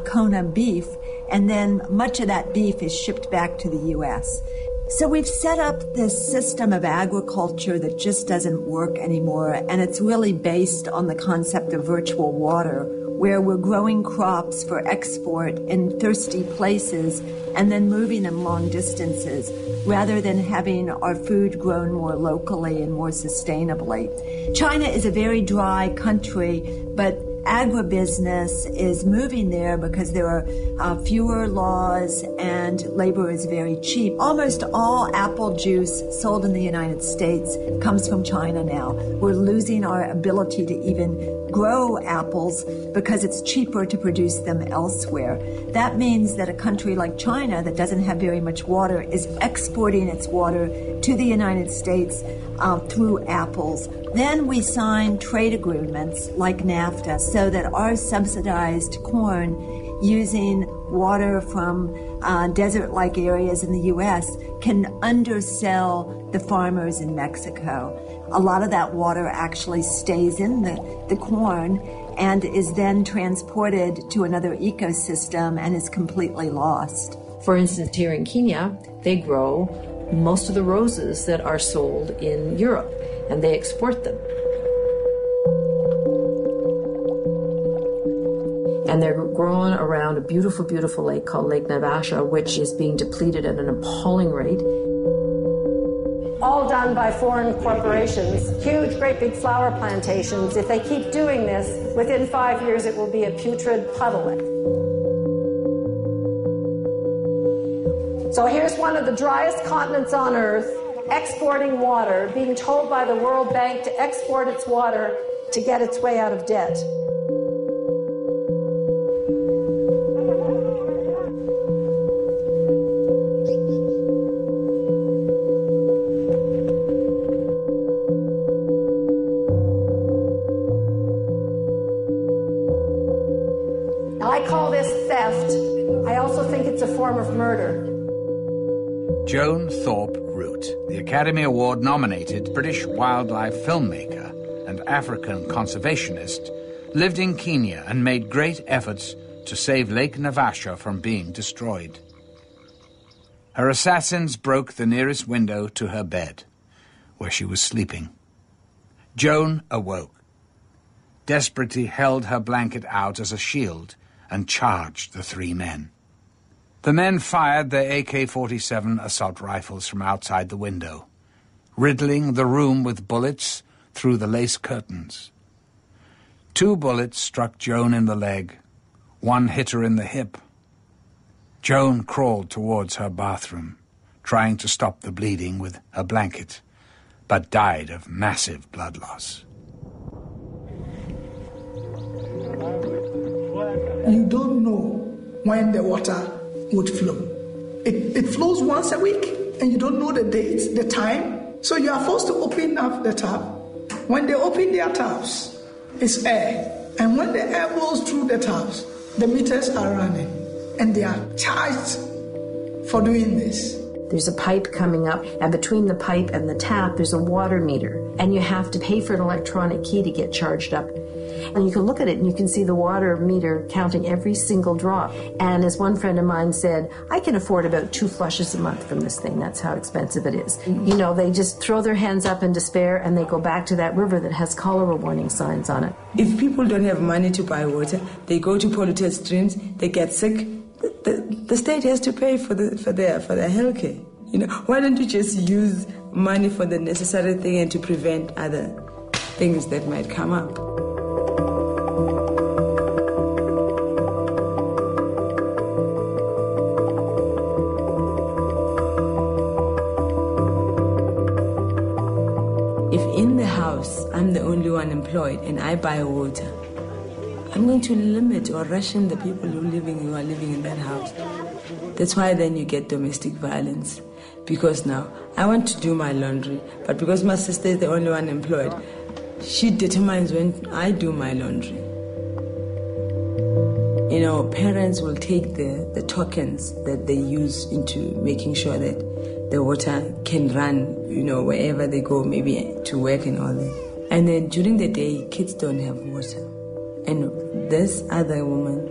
Kona beef, and then much of that beef is shipped back to the U.S. So we've set up this system of agriculture that just doesn't work anymore, and it's really based on the concept of virtual water, where we're growing crops for export in thirsty places and then moving them long distances, rather than having our food grown more locally and more sustainably. China is a very dry country, but agribusiness is moving there because there are fewer laws and labor is very cheap. Almost all apple juice sold in the United States comes from China now. We're losing our ability to even grow apples because it's cheaper to produce them elsewhere. That means that a country like China that doesn't have very much water is exporting its water to the United States through apples. Then we sign trade agreements like NAFTA so that our subsidized corn using water from desert-like areas in the U.S. can undersell the farmers in Mexico. A lot of that water actually stays in the corn and is then transported to another ecosystem and is completely lost. For instance, here in Kenya, they grow most of the roses that are sold in Europe, and they export them. And they're grown around a beautiful, beautiful lake called Lake Naivasha, which is being depleted at an appalling rate. All done by foreign corporations, huge, great big flower plantations. If they keep doing this, within 5 years it will be a putrid puddle. So here's one of the driest continents on Earth, exporting water, being told by the World Bank to export its water to get its way out of debt. murder. Joan Thorpe Root, the Academy Award-nominated British wildlife filmmaker and African conservationist, lived in Kenya and made great efforts to save Lake Naivasha from being destroyed. Her assassins broke the nearest window to her bed, where she was sleeping. Joan awoke, desperately held her blanket out as a shield and charged the three men. The men fired their AK-47 assault rifles from outside the window, riddling the room with bullets through the lace curtains. 2 bullets struck Joan in the leg. 1 hit her in the hip. Joan crawled towards her bathroom, trying to stop the bleeding with her blanket, but died of massive blood loss. You don't know when the water would flow. It flows once a week, and you don't know the date, the time, so you are forced to open up the tap. When they open their taps, it's air, and when the air blows through the taps, the meters are running, and they are charged for doing this. There's a pipe coming up, and between the pipe and the tap, there's a water meter, and you have to pay for an electronic key to get charged up. And you can look at it and you can see the water meter counting every single drop. And as one friend of mine said, I can afford about 2 flushes a month from this thing. That's how expensive it is. You know, they just throw their hands up in despair and they go back to that river that has cholera warning signs on it. If people don't have money to buy water, they go to polluted streams, they get sick. The state has to pay for their health care. You know, why don't you just use money for the necessary thing and to prevent other things that might come up? If in the house I'm the only one employed and I buy water, I'm going to limit or ration the people who are living in that house. That's why then you get domestic violence. Because now I want to do my laundry, but because my sister is the only one employed, she determines when I do my laundry. You know, parents will take the tokens that they use into making sure that the water can run, you know, wherever they go, maybe to work and all that. And then during the day, kids don't have water. And this other woman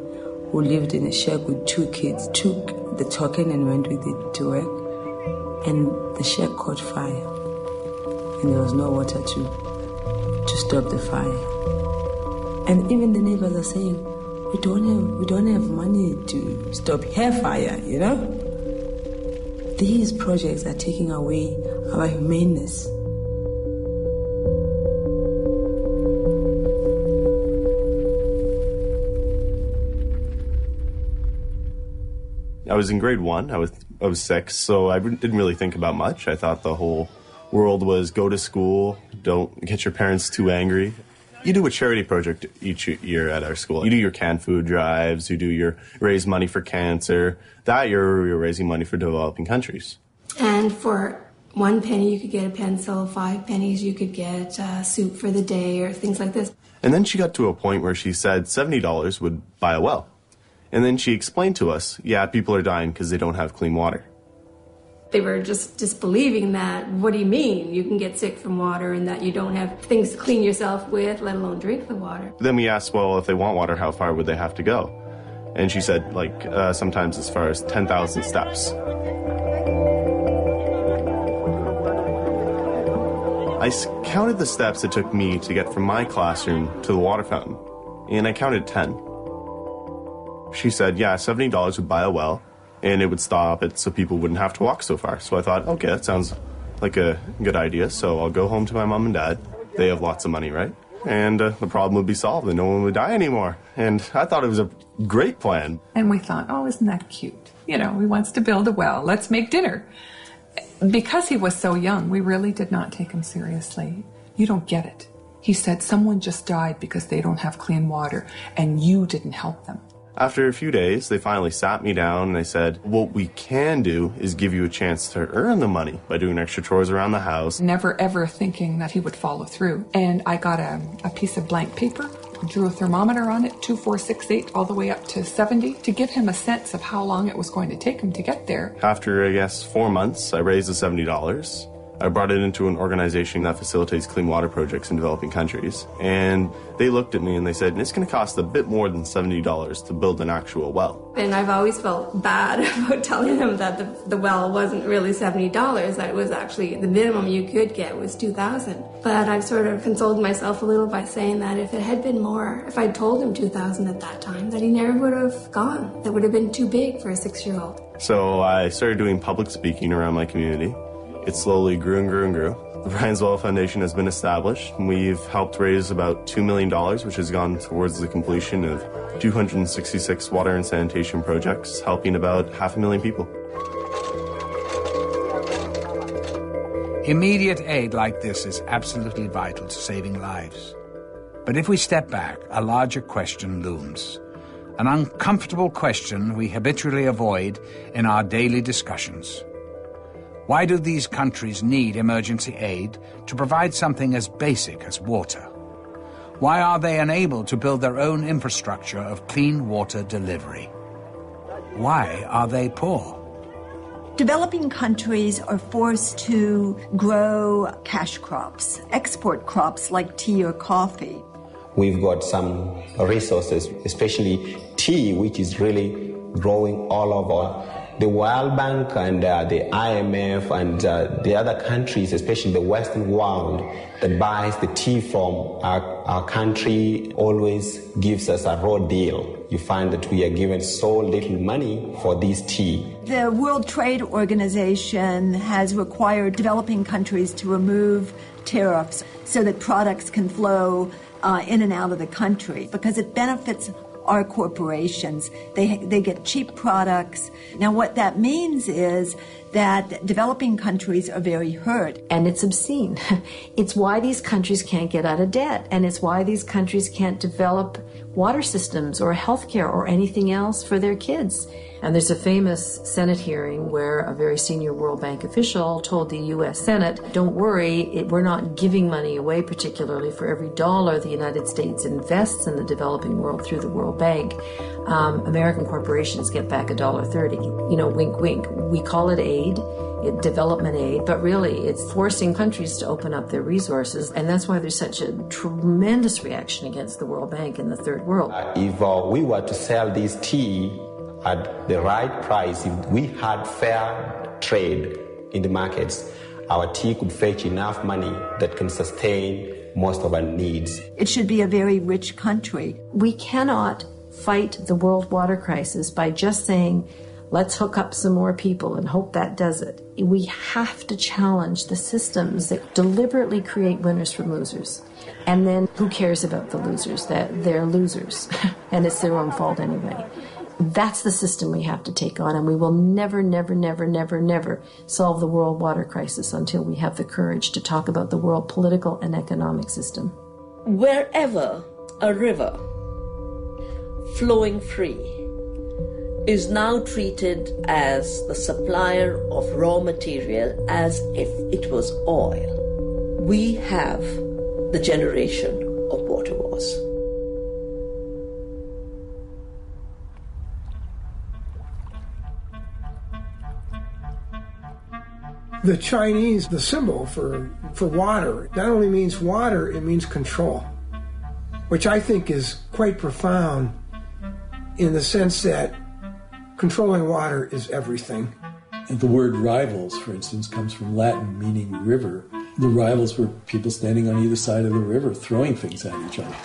who lived in a shack with 2 kids took the token and went with it to work. And the shack caught fire. And there was no water to stop the fire. And even the neighbors are saying, we don't have money to stop hair fire, you know? These projects are taking away our humaneness. I was in grade 1. I was 6, so I didn't really think about much. I thought the whole world was go to school, don't get your parents too angry. You do a charity project each year at our school. You do your canned food drives, you do your raise money for cancer. That year, you're raising money for developing countries. And for 1 penny, you could get a pencil. 5 pennies, you could get soup for the day or things like this. And then she got to a point where she said $70 would buy a well. And then she explained to us, yeah, people are dying because they don't have clean water. They were just disbelieving that. What do you mean? You can get sick from water and that you don't have things to clean yourself with, let alone drink the water. Then we asked, well, if they want water, how far would they have to go? And she said, sometimes as far as 10,000 steps. I counted the steps it took me to get from my classroom to the water fountain, and I counted 10. She said, yeah, $70 would buy a well, and it would stop it so people wouldn't have to walk so far. So I thought, okay, that sounds like a good idea, so I'll go home to my mom and dad. They have lots of money, right? And the problem would be solved, and no one would die anymore. And I thought it was a great plan. And we thought, oh, isn't that cute? You know, he wants to build a well. Let's make dinner. Because he was so young, we really did not take him seriously. You don't get it. He said someone just died because they don't have clean water, and you didn't help them. After a few days, they finally sat me down and they said, what we can do is give you a chance to earn the money by doing extra chores around the house. Never ever thinking that he would follow through. And I got a piece of blank paper, drew a thermometer on it, 2468, all the way up to 70, to give him a sense of how long it was going to take him to get there. After, 4 months, I raised the $70. I brought it into an organization that facilitates clean water projects in developing countries. And they looked at me and they said, it's going to cost a bit more than $70 to build an actual well. And I've always felt bad about telling them that the well wasn't really $70, that it was actually the minimum you could get was $2,000. But I've sort of consoled myself a little by saying that if it had been more, if I'd told him $2,000 at that time, that he never would have gone. That would have been too big for a 6-year-old. So I started doing public speaking around my community. It slowly grew and grew and grew. The Brian's Well Foundation has been established. We've helped raise about $2 million, which has gone towards the completion of 266 water and sanitation projects, helping about 500,000 people. Immediate aid like this is absolutely vital to saving lives. But if we step back, a larger question looms. An uncomfortable question we habitually avoid in our daily discussions. Why do these countries need emergency aid to provide something as basic as water? Why are they unable to build their own infrastructure of clean water delivery? Why are they poor? Developing countries are forced to grow cash crops, export crops like tea or coffee. We've got some resources, especially tea, which is really growing all over. The World Bank and the IMF and the other countries, especially the Western world, that buys the tea from our country always gives us a raw deal. You find that we are given so little money for this tea. The World Trade Organization has required developing countries to remove tariffs so that products can flow in and out of the country because it benefits our corporations. They get cheap products. Now, what that means is that developing countries are very hurt. And it's obscene. It's why these countries can't get out of debt, and it's why these countries can't develop water systems or healthcare or anything else for their kids. And there's a famous Senate hearing where a very senior World Bank official told the U.S. Senate, don't worry, we're not giving money away, particularly for every dollar the United States invests in the developing world through the World Bank. American corporations get back $1.30. You know, wink, wink. We call it aid, development aid, but really it's forcing countries to open up their resources. And that's why there's such a tremendous reaction against the World Bank in the third world. If we were to sell this tea at the right price, if we had fair trade in the markets, our tea could fetch enough money that can sustain most of our needs. It should be a very rich country. We cannot fight the world water crisis by just saying, let's hook up some more people and hope that does it. We have to challenge the systems that deliberately create winners from losers. And then who cares about the losers? That they're losers and it's their own fault anyway. That's the system we have to take on, and we will never, never, never, never, never solve the world water crisis until we have the courage to talk about the world political and economic system. Wherever a river flowing free is now treated as the supplier of raw material as if it was oil, we have the generation of water wars. The Chinese, the symbol for water, not only means water, it means control, which I think is quite profound in the sense that controlling water is everything. And the word rivals, for instance, comes from Latin meaning river. The rivals were people standing on either side of the river throwing things at each other.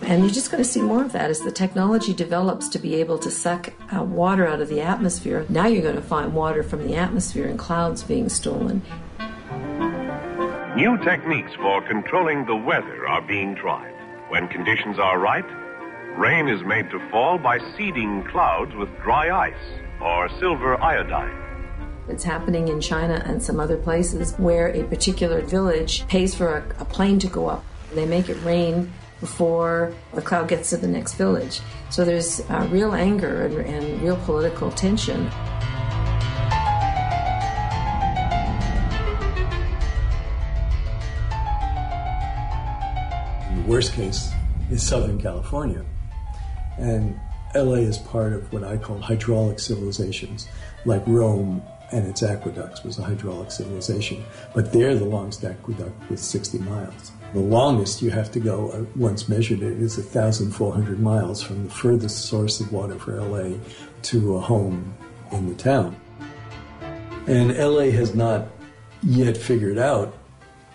And you're just going to see more of that as the technology develops to be able to suck water out of the atmosphere. Now you're going to find water from the atmosphere and clouds being stolen. New techniques for controlling the weather are being tried. When conditions are right, rain is made to fall by seeding clouds with dry ice or silver iodine. It's happening in China and some other places where a particular village pays for a plane to go up. They make it rain before the cloud gets to the next village. So there's real anger and real political tension. worst case is Southern California. And LA is part of what I call hydraulic civilizations, like Rome and its aqueducts was a hydraulic civilization. But there, the longest aqueduct was 60 miles. The longest you have to go, once measured it, is 1,400 miles from the furthest source of water for LA to a home in the town. And LA has not yet figured out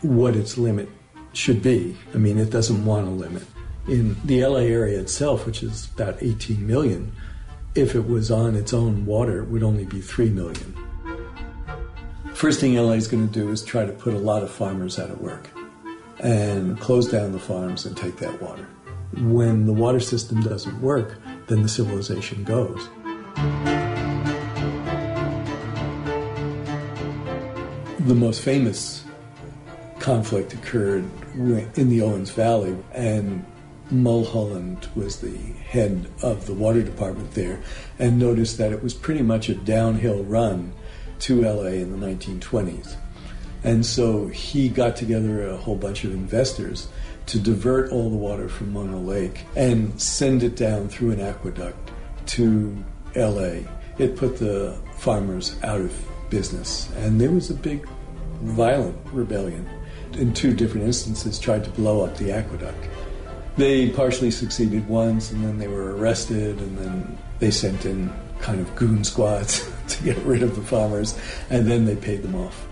what its limit should be. I mean, it doesn't want a limit. In the LA area itself, which is about 18 million, if it was on its own water, it would only be 3 million. First thing LA is going to do is try to put a lot of farmers out of work and close down the farms and take that water. When the water system doesn't work, then the civilization goes. The most famous conflict occurred in the Owens Valley, and Mulholland was the head of the water department there, and noticed that it was pretty much a downhill run to LA in the 1920s. And so he got together a whole bunch of investors to divert all the water from Mono Lake and send it down through an aqueduct to LA. It put the farmers out of business, and there was a big violent rebellion. In 2 different instances tried to blow up the aqueduct. They partially succeeded once, and then they were arrested, and then they sent in kind of goon squads to get rid of the farmers, and then they paid them off.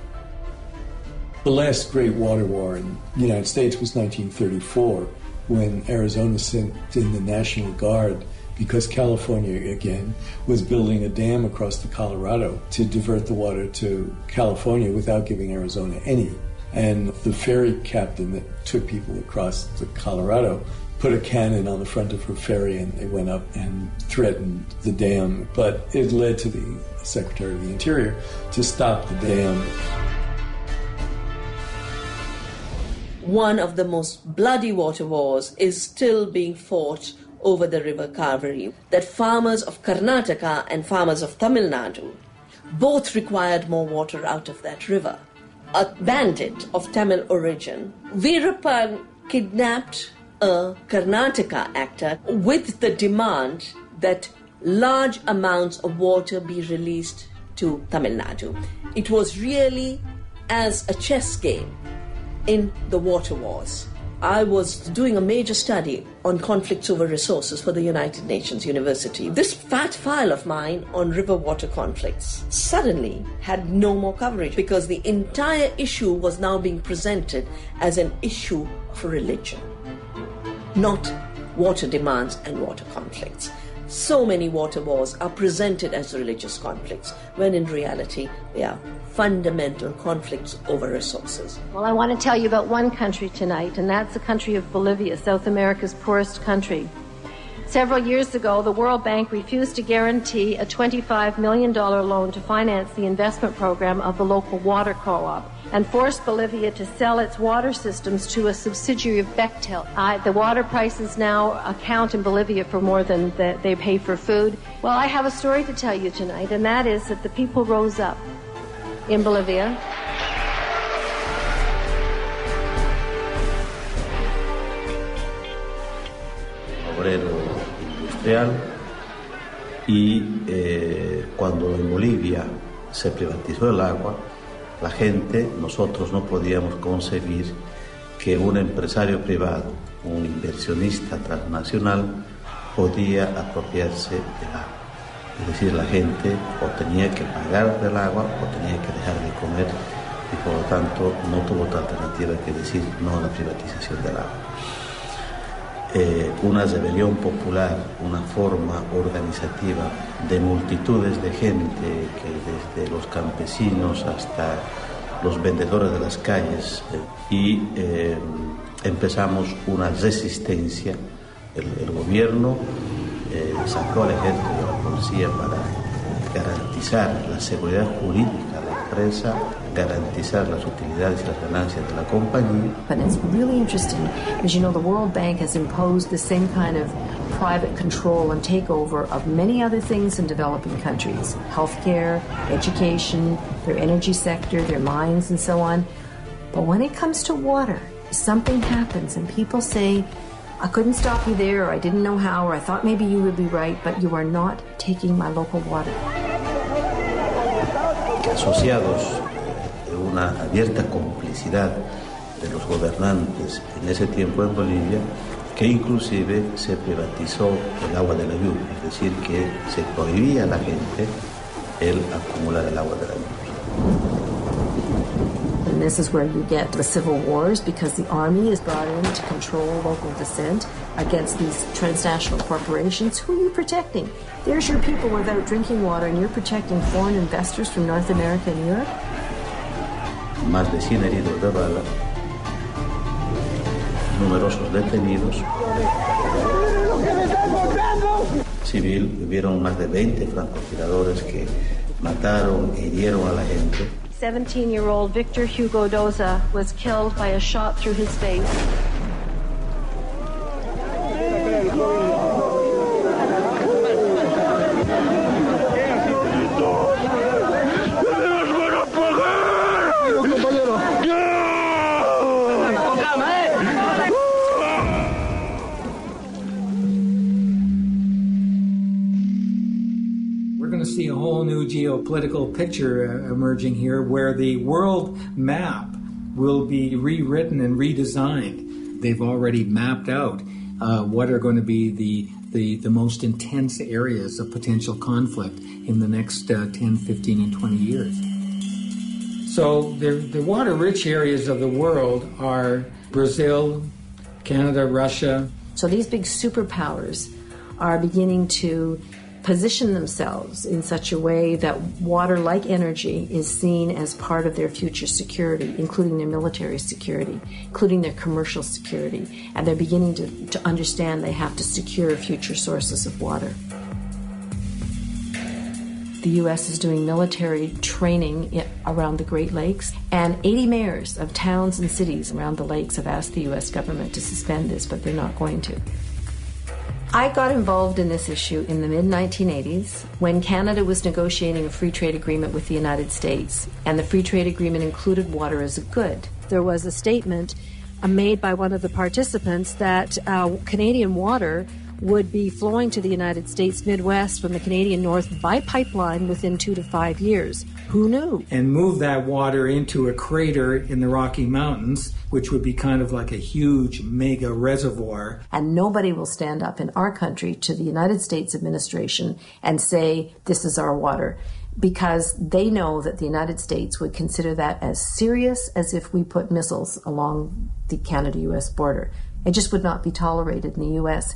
The last great water war in the United States was 1934, when Arizona sent in the National Guard because California, again, was building a dam across the Colorado to divert the water to California without giving Arizona any. And the ferry captain that took people across the Colorado put a cannon on the front of her ferry, and they went up and threatened the dam. But it led to the Secretary of the Interior to stop the dam. One of the most bloody water wars is still being fought over the river Kaveri, that farmers of Karnataka and farmers of Tamil Nadu both required more water out of that river. A bandit of Tamil origin, Veerappan, kidnapped a Karnataka actor with the demand that large amounts of water be released to Tamil Nadu. It was really as a chess game in the water wars. I was doing a major study on conflicts over resources for the United Nations University. This fat file of mine on river water conflicts suddenly had no more coverage because the entire issue was now being presented as an issue of religion, not water demands and water conflicts. So many water wars are presented as religious conflicts, when in reality they are fundamental conflicts over resources. Well, I want to tell you about one country tonight, and that's the country of Bolivia, South America's poorest country. Several years ago, the World Bank refused to guarantee a $25 million loan to finance the investment program of the local water co-op and forced Bolivia to sell its water systems to a subsidiary of Bechtel. The water prices now account in Bolivia for more than they pay for food. Well, I have a story to tell you tonight, and that is that the people rose up in Bolivia. Obrero industrial, y cuando en Bolivia se privatizó el agua, la gente, nosotros no podíamos concebir que un empresario privado, un inversionista transnacional, podía apropiarse del agua. Es decir, la gente o tenía que pagar del agua o tenía que dejar de comer, y por lo tanto no tuvo otra alternativa que decir no a la privatización del agua. Una rebelión popular, una forma organizativa de multitudes de gente, que desde los campesinos hasta los vendedores de las calles, y empezamos una resistencia. El gobierno sacó al ejército y a la policía para garantizar la seguridad jurídica de la empresa, garantizar las utilidades y las ganancias de la compañía. And it's really interesting because, you know, the World Bank has imposed the same kind of private control and takeover of many other things in developing countries. Healthcare, education, their energy sector, their mines, and so on. But when it comes to water, something happens and people say, I couldn't stop you there, or I didn't know how, or I thought maybe you would be right, but you are not taking my local water. Asociados de una abierta complicidad de los gobernantes en ese tiempo en Bolivia, que inclusive se privatizó el agua de la lluvia, es decir, que se prohibía a la gente el acumular el agua de la lluvia. And this is where you get the civil wars, because the army is brought in to control local dissent against these transnational corporations. Who are you protecting? There's your people without drinking water, and you're protecting foreign investors from North America and Europe? Más de 100 heridos de bala, numerosos detenidos. Civil, hubieron más de 20 francotiradores que mataron e hirieron a la gente. 17-year-old Victor Hugo Doza was killed by a shot through his face. See a whole new geopolitical picture emerging here, where the world map will be rewritten and redesigned. They've already mapped out what are going to be the most intense areas of potential conflict in the next 10, 15, and 20 years. So the water-rich areas of the world are Brazil, Canada, Russia. So these big superpowers are beginning to position themselves in such a way that water, like energy, is seen as part of their future security, including their military security, including their commercial security. And they're beginning to understand they have to secure future sources of water. The U.S. is doing military training around the Great Lakes, and 80 mayors of towns and cities around the lakes have asked the U.S. government to suspend this, but they're not going to. I got involved in this issue in the mid-1980s when Canada was negotiating a free trade agreement with the United States, and the free trade agreement included water as a good. There was a statement made by one of the participants that Canadian water would be flowing to the United States Midwest from the Canadian North by pipeline within 2 to 5 years. Who knew? And move that water into a crater in the Rocky Mountains, which would be kind of like a huge mega reservoir. And nobody will stand up in our country to the United States administration and say, this is our water, because they know that the United States would consider that as serious as if we put missiles along the Canada-U.S. border. It just would not be tolerated in the U.S.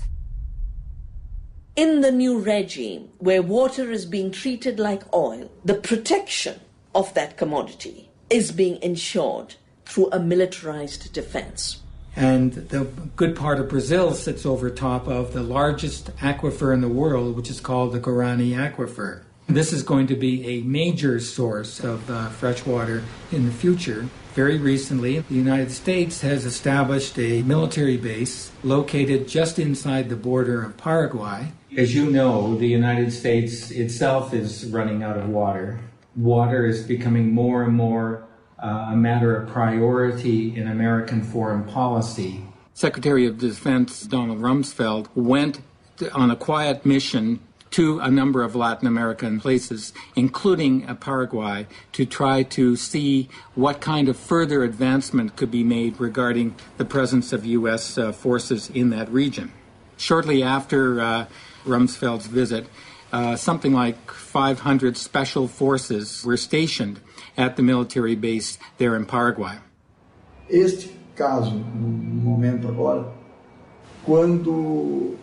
In the new regime, where water is being treated like oil, the protection of that commodity is being ensured through a militarized defense. And the good part of Brazil sits over top of the largest aquifer in the world, which is called the Guarani Aquifer. This is going to be a major source of fresh water in the future. Very recently, the United States has established a military base located just inside the border of Paraguay. As you know, the United States itself is running out of water. Water is becoming more and more a matter of priority in American foreign policy. Secretary of Defense Donald Rumsfeld went on a quiet mission to a number of Latin American places, including Paraguay, to try to see what kind of further advancement could be made regarding the presence of U.S. forces in that region. Shortly after Rumsfeld's visit, something like 500 special forces were stationed at the military base there in Paraguay. Este caso, no momento agora, quando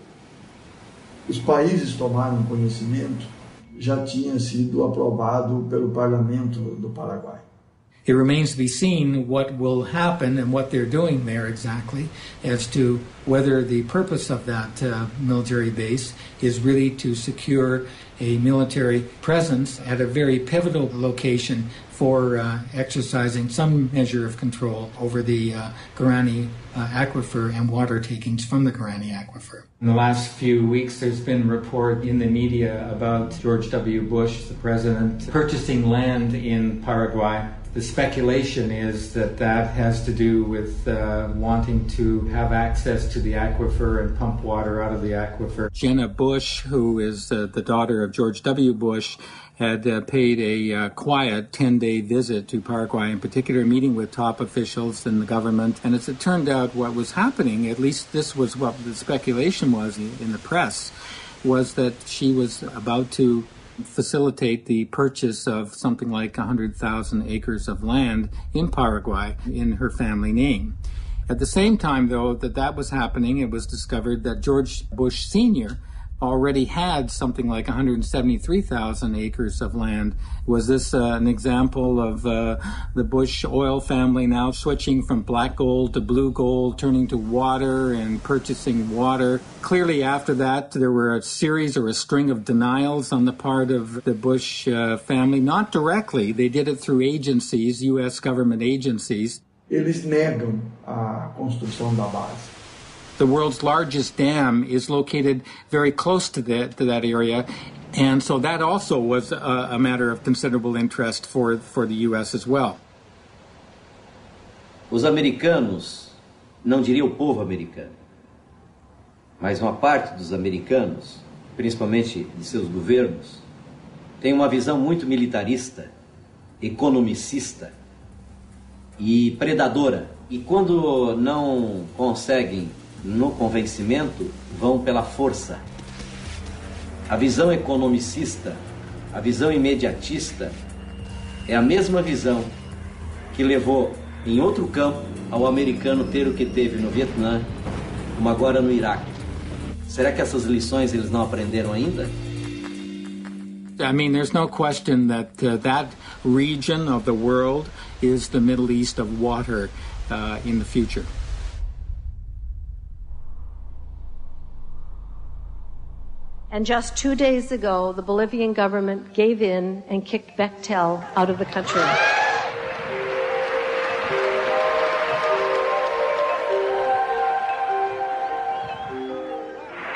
os países tomaram conhecimento, já tinha sido aprovado pelo Parlamento do Paraguai. It remains to be seen what will happen and what they're doing there exactly as to whether the purpose of that military base is really to secure a military presence at a very pivotal location for exercising some measure of control over the Guarani Aquifer and water takings from the Guarani Aquifer. In the last few weeks, there's been a report in the media about George W. Bush, the president, purchasing land in Paraguay. The speculation is that that has to do with wanting to have access to the aquifer and pump water out of the aquifer. Jenna Bush, who is the daughter of George W. Bush, had paid a quiet 10-day visit to Paraguay, in particular meeting with top officials in the government. And as it turned out, what was happening, at least this was what the speculation was in the press, was that she was about to facilitate the purchase of something like 100,000 acres of land in Paraguay in her family name. At the same time, though, that was happening, it was discovered that George Bush Sr. already had something like 173,000 acres of land. Was this an example of the Bush oil family now switching from black gold to blue gold, turning to water and purchasing water? Clearly after that, there were a series or a string of denials on the part of the Bush family. Not directly. They did it through agencies, U.S. government agencies. Eles negam a construção da base. The world's largest dam is located very close to that area, and so that also was a matter of considerable interest for the U.S. as well. Os americanos, não diria o povo americano, mas uma parte dos americanos, principalmente de seus governos, tem uma visão muito militarista, economicista e predadora. E quando não conseguem no convencimento, vão pela força. A visão economicista, a visão imediatista, é a mesma visão que levou, em outro campo, ao americano ter o que teve no Vietnã, como agora no Iraque. Será que essas lições eles não aprenderam ainda? I mean, there's no question that that region of the world is the Middle East of water in the future. And just 2 days ago, the Bolivian government gave in and kicked Bechtel out of the country.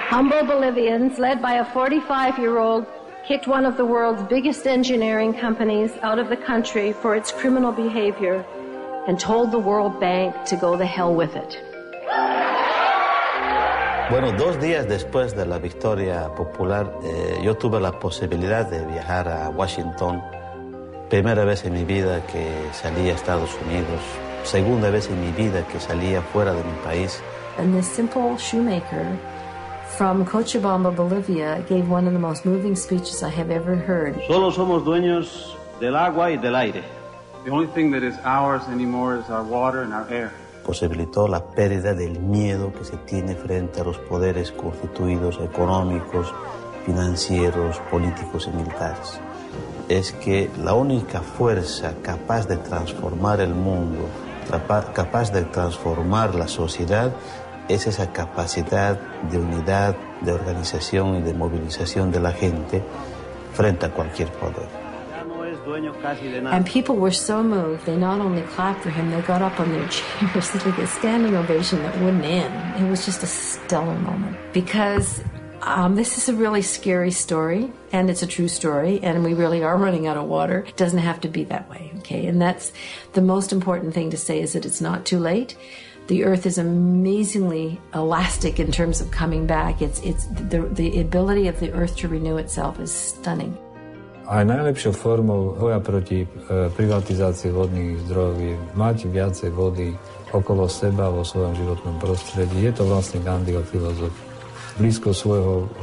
Humble Bolivians, led by a 45-year-old, kicked one of the world's biggest engineering companies out of the country for its criminal behavior and told the World Bank to go the hell with it. Bueno, 2 días después de la victoria popular, yo tuve la posibilidad de viajar a Washington. Primera vez en mi vida que salí a Estados Unidos. Segunda vez en mi vida que salía fuera de mi país. And this simple shoemaker from Cochabamba, Bolivia, gave one of the most moving speeches I have ever heard. Solo somos dueños del agua y del aire. The only thing that is ours anymore is our water and our air. Posibilitó la pérdida del miedo que se tiene frente a los poderes constituidos económicos, financieros, políticos y militares. Es que la única fuerza capaz de transformar el mundo, capaz de transformar la sociedad, es esa capacidad de unidad, de organización y de movilización de la gente frente a cualquier poder. And people were so moved, they not only clapped for him, they got up on their chairs, like a standing ovation that wouldn't end. It was just a stellar moment. Because this is a really scary story, and it's a true story, and we really are running out of water. It doesn't have to be that way, okay? And that's the most important thing to say, is that it's not too late. The earth is amazingly elastic in terms of coming back. It's the ability of the earth to renew itself is stunning. Aj najlepšou formou boja proti privatizácii vodných zdrojov je mať viacej vody okolo seba vo svojom životnom prostredí. Je to vlastne Gandhiho filozofia. Blízko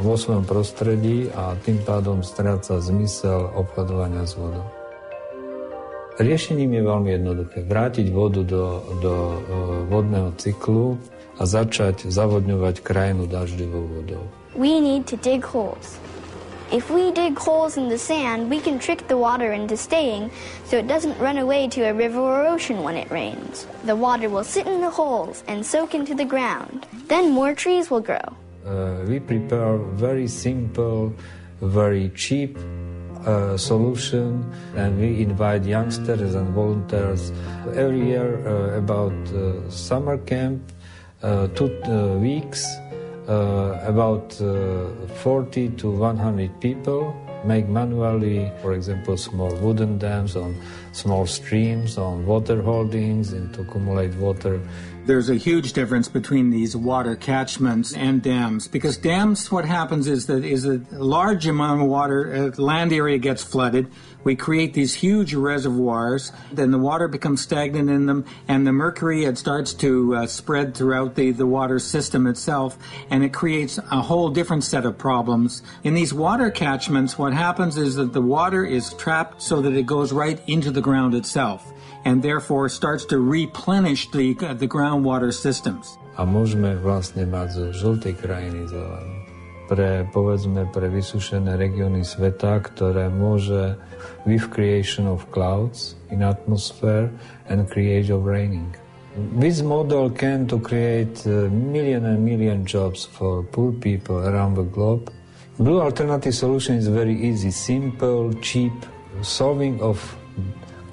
vo svojom prostredí a tým pádom stráca zmysel obchodovania s vodou. Riešením je veľmi jednoduché. Vrátiť vodu do vodného cyklu a začať zavodňovať krajinu dažďovou vodou. We need to dig holes. If we dig holes in the sand, we can trick the water into staying so it doesn't run away to a river or ocean when it rains. The water will sit in the holes and soak into the ground. Then more trees will grow. We prepare very simple, very cheap solution, and we invite youngsters and volunteers every year about summer camp, 2 weeks. About 40 to 100 people make manually, for example, small wooden dams on small streams, on water holdings, and to accumulate water. There's a huge difference between these water catchments and dams, because dams, what happens is that a large amount of water, land area gets flooded. We create these huge reservoirs, then the water becomes stagnant in them, and the mercury, it starts to spread throughout the water system itself, and it creates a whole different set of problems. In these water catchments, what happens is that the water is trapped so that it goes right into the ground itself, and therefore starts to replenish the groundwater systems. A môžeme vlastne mať zo žltej krajiny zelenú. Povedzme, pre vysušené regióny sveta, ktoré môže with creation of clouds in atmosphere and creation of raining. This model can to create million and million jobs for poor people around the globe. Blue alternative solution is very easy, simple, cheap, solving of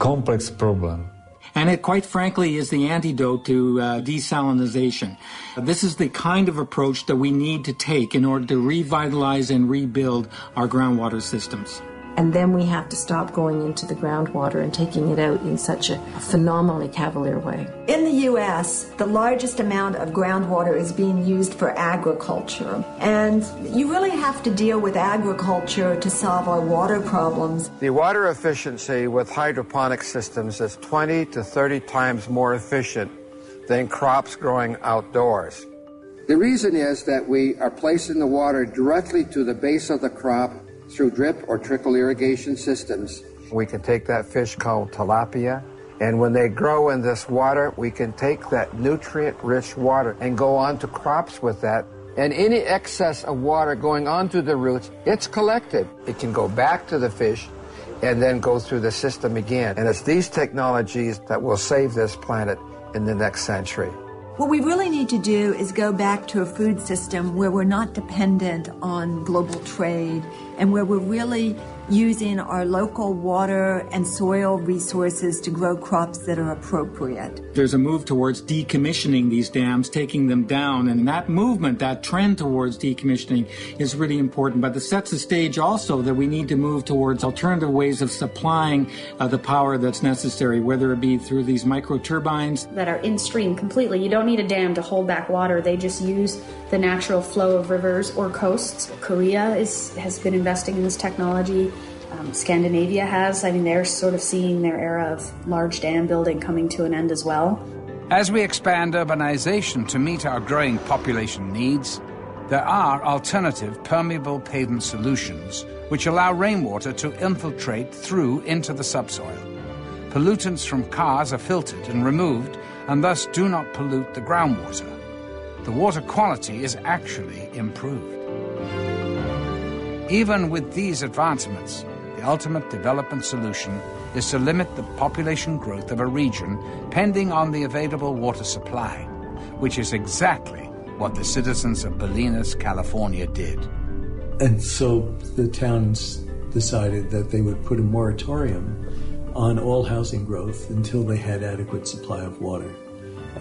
complex problem. And it, quite frankly, is the antidote to desalinization. This is the kind of approach that we need to take in order to revitalize and rebuild our groundwater systems. And then we have to stop going into the groundwater and taking it out in such a phenomenally cavalier way. In the U.S., the largest amount of groundwater is being used for agriculture. And you really have to deal with agriculture to solve our water problems. The water efficiency with hydroponic systems is 20 to 30 times more efficient than crops growing outdoors. The reason is that we are placing the water directly to the base of the crop through drip or trickle irrigation systems. We can take that fish called tilapia, and when they grow in this water, we can take that nutrient-rich water and go on to crops with that. And any excess of water going onto the roots, it's collected. It can go back to the fish and then go through the system again. And it's these technologies that will save this planet in the next century. What we really need to do is go back to a food system where we're not dependent on global trade and where we're really using our local water and soil resources to grow crops that are appropriate. There's a move towards decommissioning these dams, taking them down, and that movement, that trend towards decommissioning is really important, but it sets the stage also that we need to move towards alternative ways of supplying the power that's necessary, whether it be through these micro turbines that are in stream completely. You don't need a dam to hold back water. They just use the natural flow of rivers or coasts. Korea has been investing in this technology. Scandinavia has. I mean, they're sort of seeing their era of large dam building coming to an end as well. As we expand urbanization to meet our growing population needs, there are alternative permeable pavement solutions which allow rainwater to infiltrate through into the subsoil. Pollutants from cars are filtered and removed and thus do not pollute the groundwater. The water quality is actually improved. Even with these advancements, the ultimate development solution is to limit the population growth of a region pending on the available water supply, which is exactly what the citizens of Bolinas, California did. And so the towns decided that they would put a moratorium on all housing growth until they had adequate supply of water.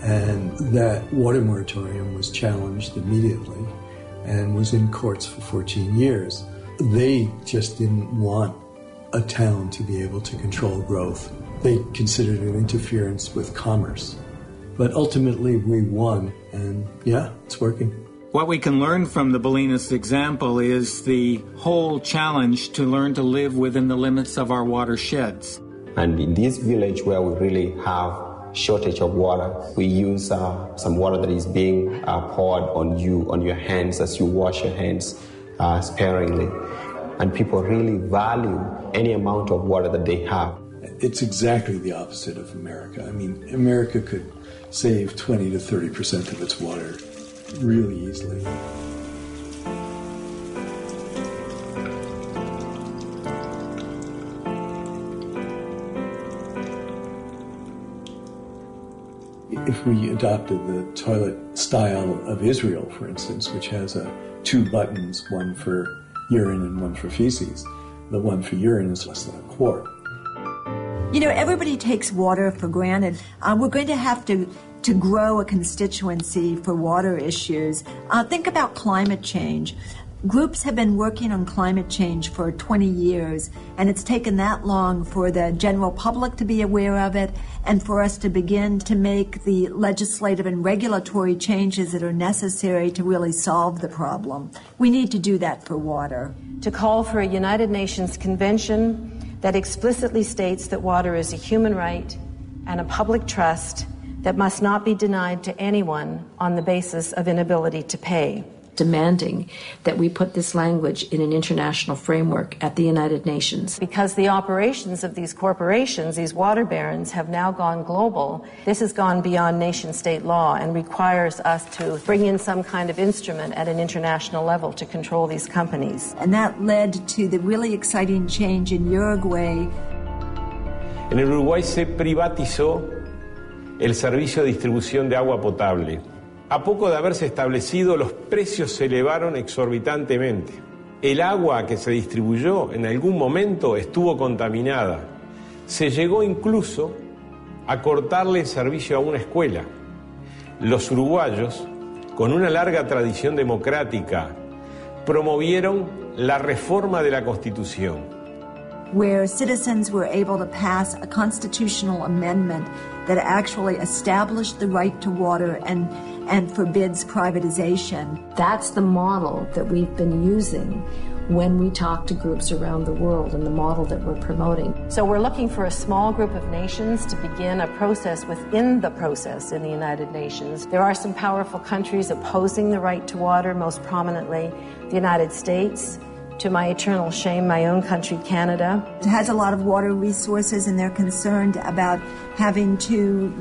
And that water moratorium was challenged immediately and was in courts for 14 years. They just didn't want a town to be able to control growth. They considered it interference with commerce. But ultimately we won, and yeah, it's working. What we can learn from the Bolinas example is the whole challenge to learn to live within the limits of our watersheds. And in this village where we really have shortage of water, we use some water that is being poured on your hands as you wash your hands sparingly. And people really value any amount of water that they have. It's exactly the opposite of America. I mean, America could save 20 to 30% of its water really easily. If we adopted the toilet style of Israel, for instance, which has 2 buttons, one for urine and one for feces, the one for urine is less than a quart. You know, everybody takes water for granted. We're going to have to grow a constituency for water issues. Think about climate change. Groups have been working on climate change for 20 years, and it's taken that long for the general public to be aware of it and for us to begin to make the legislative and regulatory changes that are necessary to really solve the problem. We need to do that for water. To call for a United Nations Convention that explicitly states that water is a human right and a public trust that must not be denied to anyone on the basis of inability to pay. Demanding that we put this language in an international framework at the United Nations. Because the operations of these corporations, these water barons, have now gone global, this has gone beyond nation-state law and requires us to bring in some kind of instrument at an international level to control these companies. And that led to the really exciting change in Uruguay. En el Uruguay se privatizó el servicio de distribución de agua potable. A poco de haberse establecido, los precios se elevaron exorbitantemente. El agua que se distribuyó en algún momento estuvo contaminada. Se llegó incluso a cortarle el servicio a una escuela. Los uruguayos, con una larga tradición democrática, promovieron la reforma de la Constitución, where citizens were able to pass a constitutional amendment that actually established the right to water and forbids privatization. That's the model that we've been using when we talk to groups around the world and the model that we're promoting. So we're looking for a small group of nations to begin a process within the process in the United Nations. There are some powerful countries opposing the right to water, most prominently the United States. To my eternal shame, my own country, Canada. It has a lot of water resources, and they're concerned about having to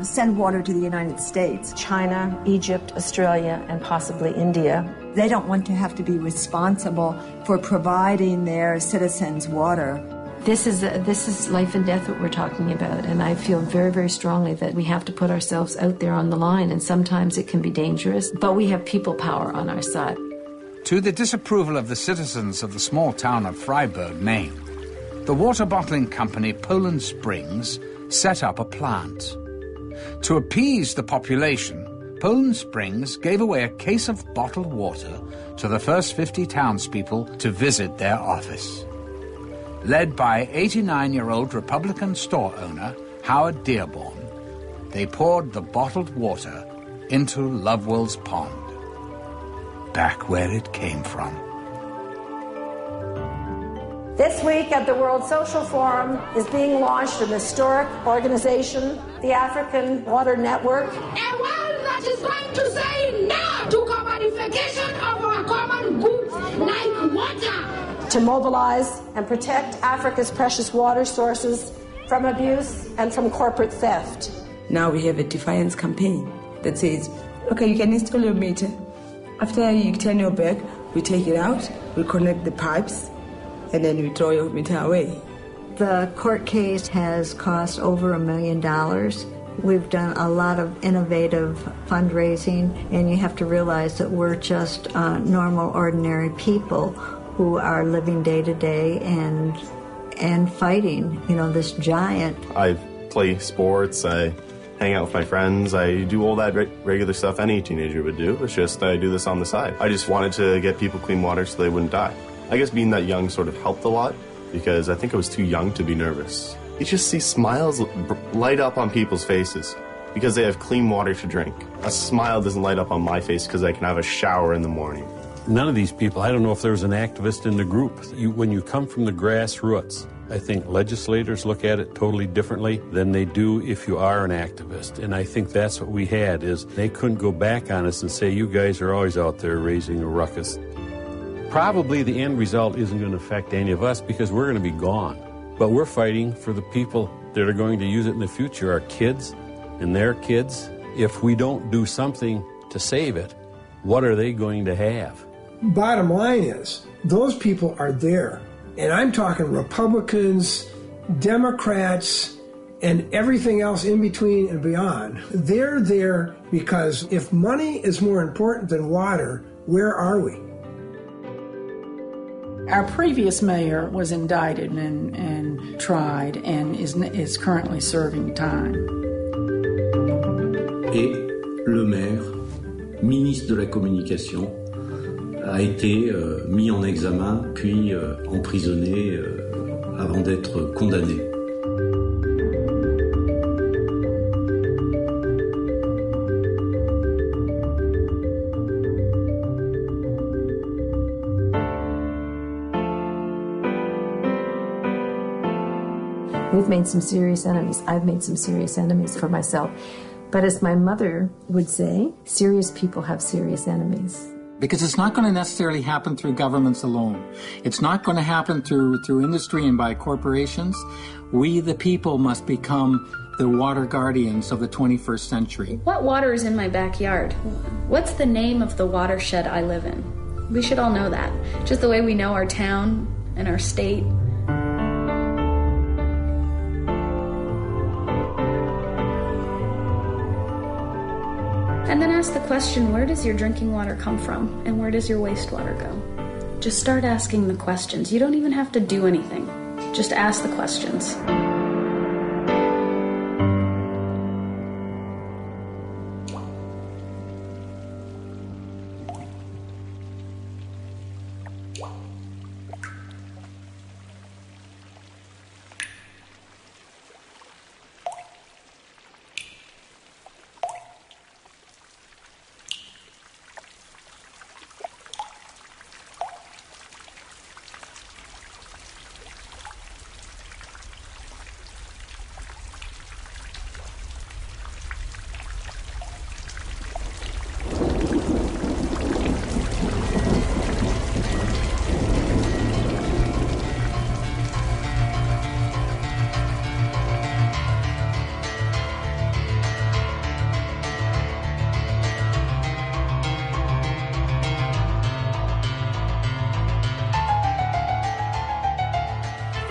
send water to the United States. China, Egypt, Australia, and possibly India. They don't want to have to be responsible for providing their citizens water. This is life and death what we're talking about, and I feel very, very strongly that we have to put ourselves out there on the line, and sometimes it can be dangerous, but we have people power on our side. To the disapproval of the citizens of the small town of Freiburg, Maine, the water bottling company Poland Springs set up a plant. To appease the population, Poland Springs gave away a case of bottled water to the first 50 townspeople to visit their office. Led by 89-year-old Republican store owner Howard Dearborn, they poured the bottled water into Lovewell's Pond, back where it came from. This week at the World Social Forum is being launched an historic organization, the African Water Network. A world that is going to say no to commodification of our common goods like water. To mobilize and protect Africa's precious water sources from abuse and from corporate theft. Now we have a defiance campaign that says, okay, you can install your meter. After you turn your back, we take it out, we connect the pipes, and then we throw your meter away. The court case has cost over $1 million. We've done a lot of innovative fundraising, and you have to realize that we're just normal, ordinary people who are living day to day and fighting, this giant. I play sports, I hang out with my friends, I do all that regular stuff any teenager would do. It's just I do this on the side. I just wanted to get people clean water so they wouldn't die. I guess being that young sort of helped a lot because I think I was too young to be nervous. You just see smiles light up on people's faces because they have clean water to drink. A smile doesn't light up on my face because I can have a shower in the morning. None of these people, I don't know if there's an activist in the group. When you come from the grassroots, I think legislators look at it totally differently than they do if you are an activist. And I think that's what we had, is they couldn't go back on us and say, you guys are always out there raising a ruckus. Probably the end result isn't going to affect any of us because we're going to be gone. But we're fighting for the people that are going to use it in the future, our kids and their kids. If we don't do something to save it, what are they going to have? Bottom line is, those people are there. And I'm talking Republicans, Democrats, and everything else in between and beyond. They're there because if money is more important than water, where are we? Our previous mayor was indicted and tried and is currently serving time. Et le maire, ministre de la Communication, a été mis en examen, puis emprisonné avant d'être condamné. We've made some serious enemies. I've made some serious enemies for myself. But as my mother would say, serious people have serious enemies. Because it's not going to necessarily happen through governments alone. It's not going to happen through industry and by corporations. We, the people, must become the water guardians of the 21st century. What water is in my backyard? What's the name of the watershed I live in? We should all know that. Just the way we know our town and our state. And then ask the question, where does your drinking water come from? And where does your wastewater go? Just start asking the questions. You don't even have to do anything. Just ask the questions.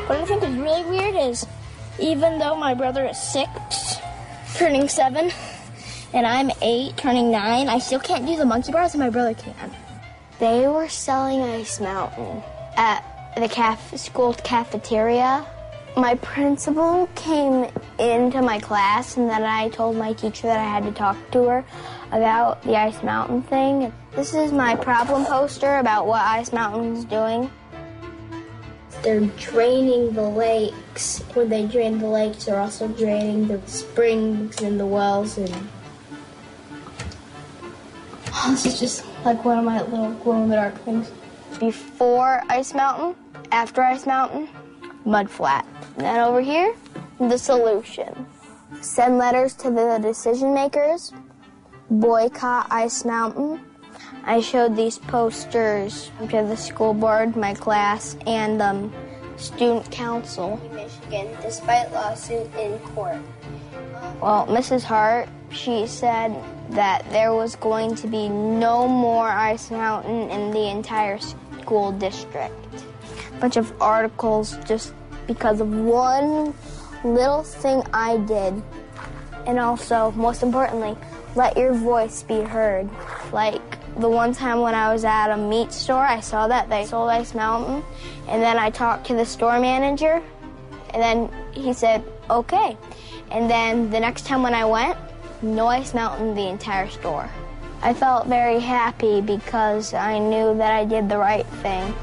What I think is really weird is, even though my brother is 6, turning 7, and I'm 8, turning 9, I still can't do the monkey bars, and my brother can. They were selling Ice Mountain at the school cafeteria. My principal came into my class, and then I told my teacher that I had to talk to her about the Ice Mountain thing. This is my problem poster about what Ice Mountain's doing. They're draining the lakes. When they drain the lakes, they're also draining the springs and the wells. And this is just like one of my little glow-in-the-dark things. Before Ice Mountain, after Ice Mountain, mud flat. And then over here, the solution. Send letters to the decision makers. Boycott Ice Mountain. I showed these posters to the school board, my class, and student council. Michigan, despite lawsuit in court. Well, Mrs. Hart, she said that there was going to be no more Ice Mountain in the entire school district. A bunch of articles just because of one little thing I did. And also, most importantly, let your voice be heard. Like, the one time when I was at a meat store, I saw that they sold Ice Mountain, and then I talked to the store manager, and then he said, okay. And then the next time when I went, no Ice Mountain, the entire store. I felt very happy because I knew that I did the right thing.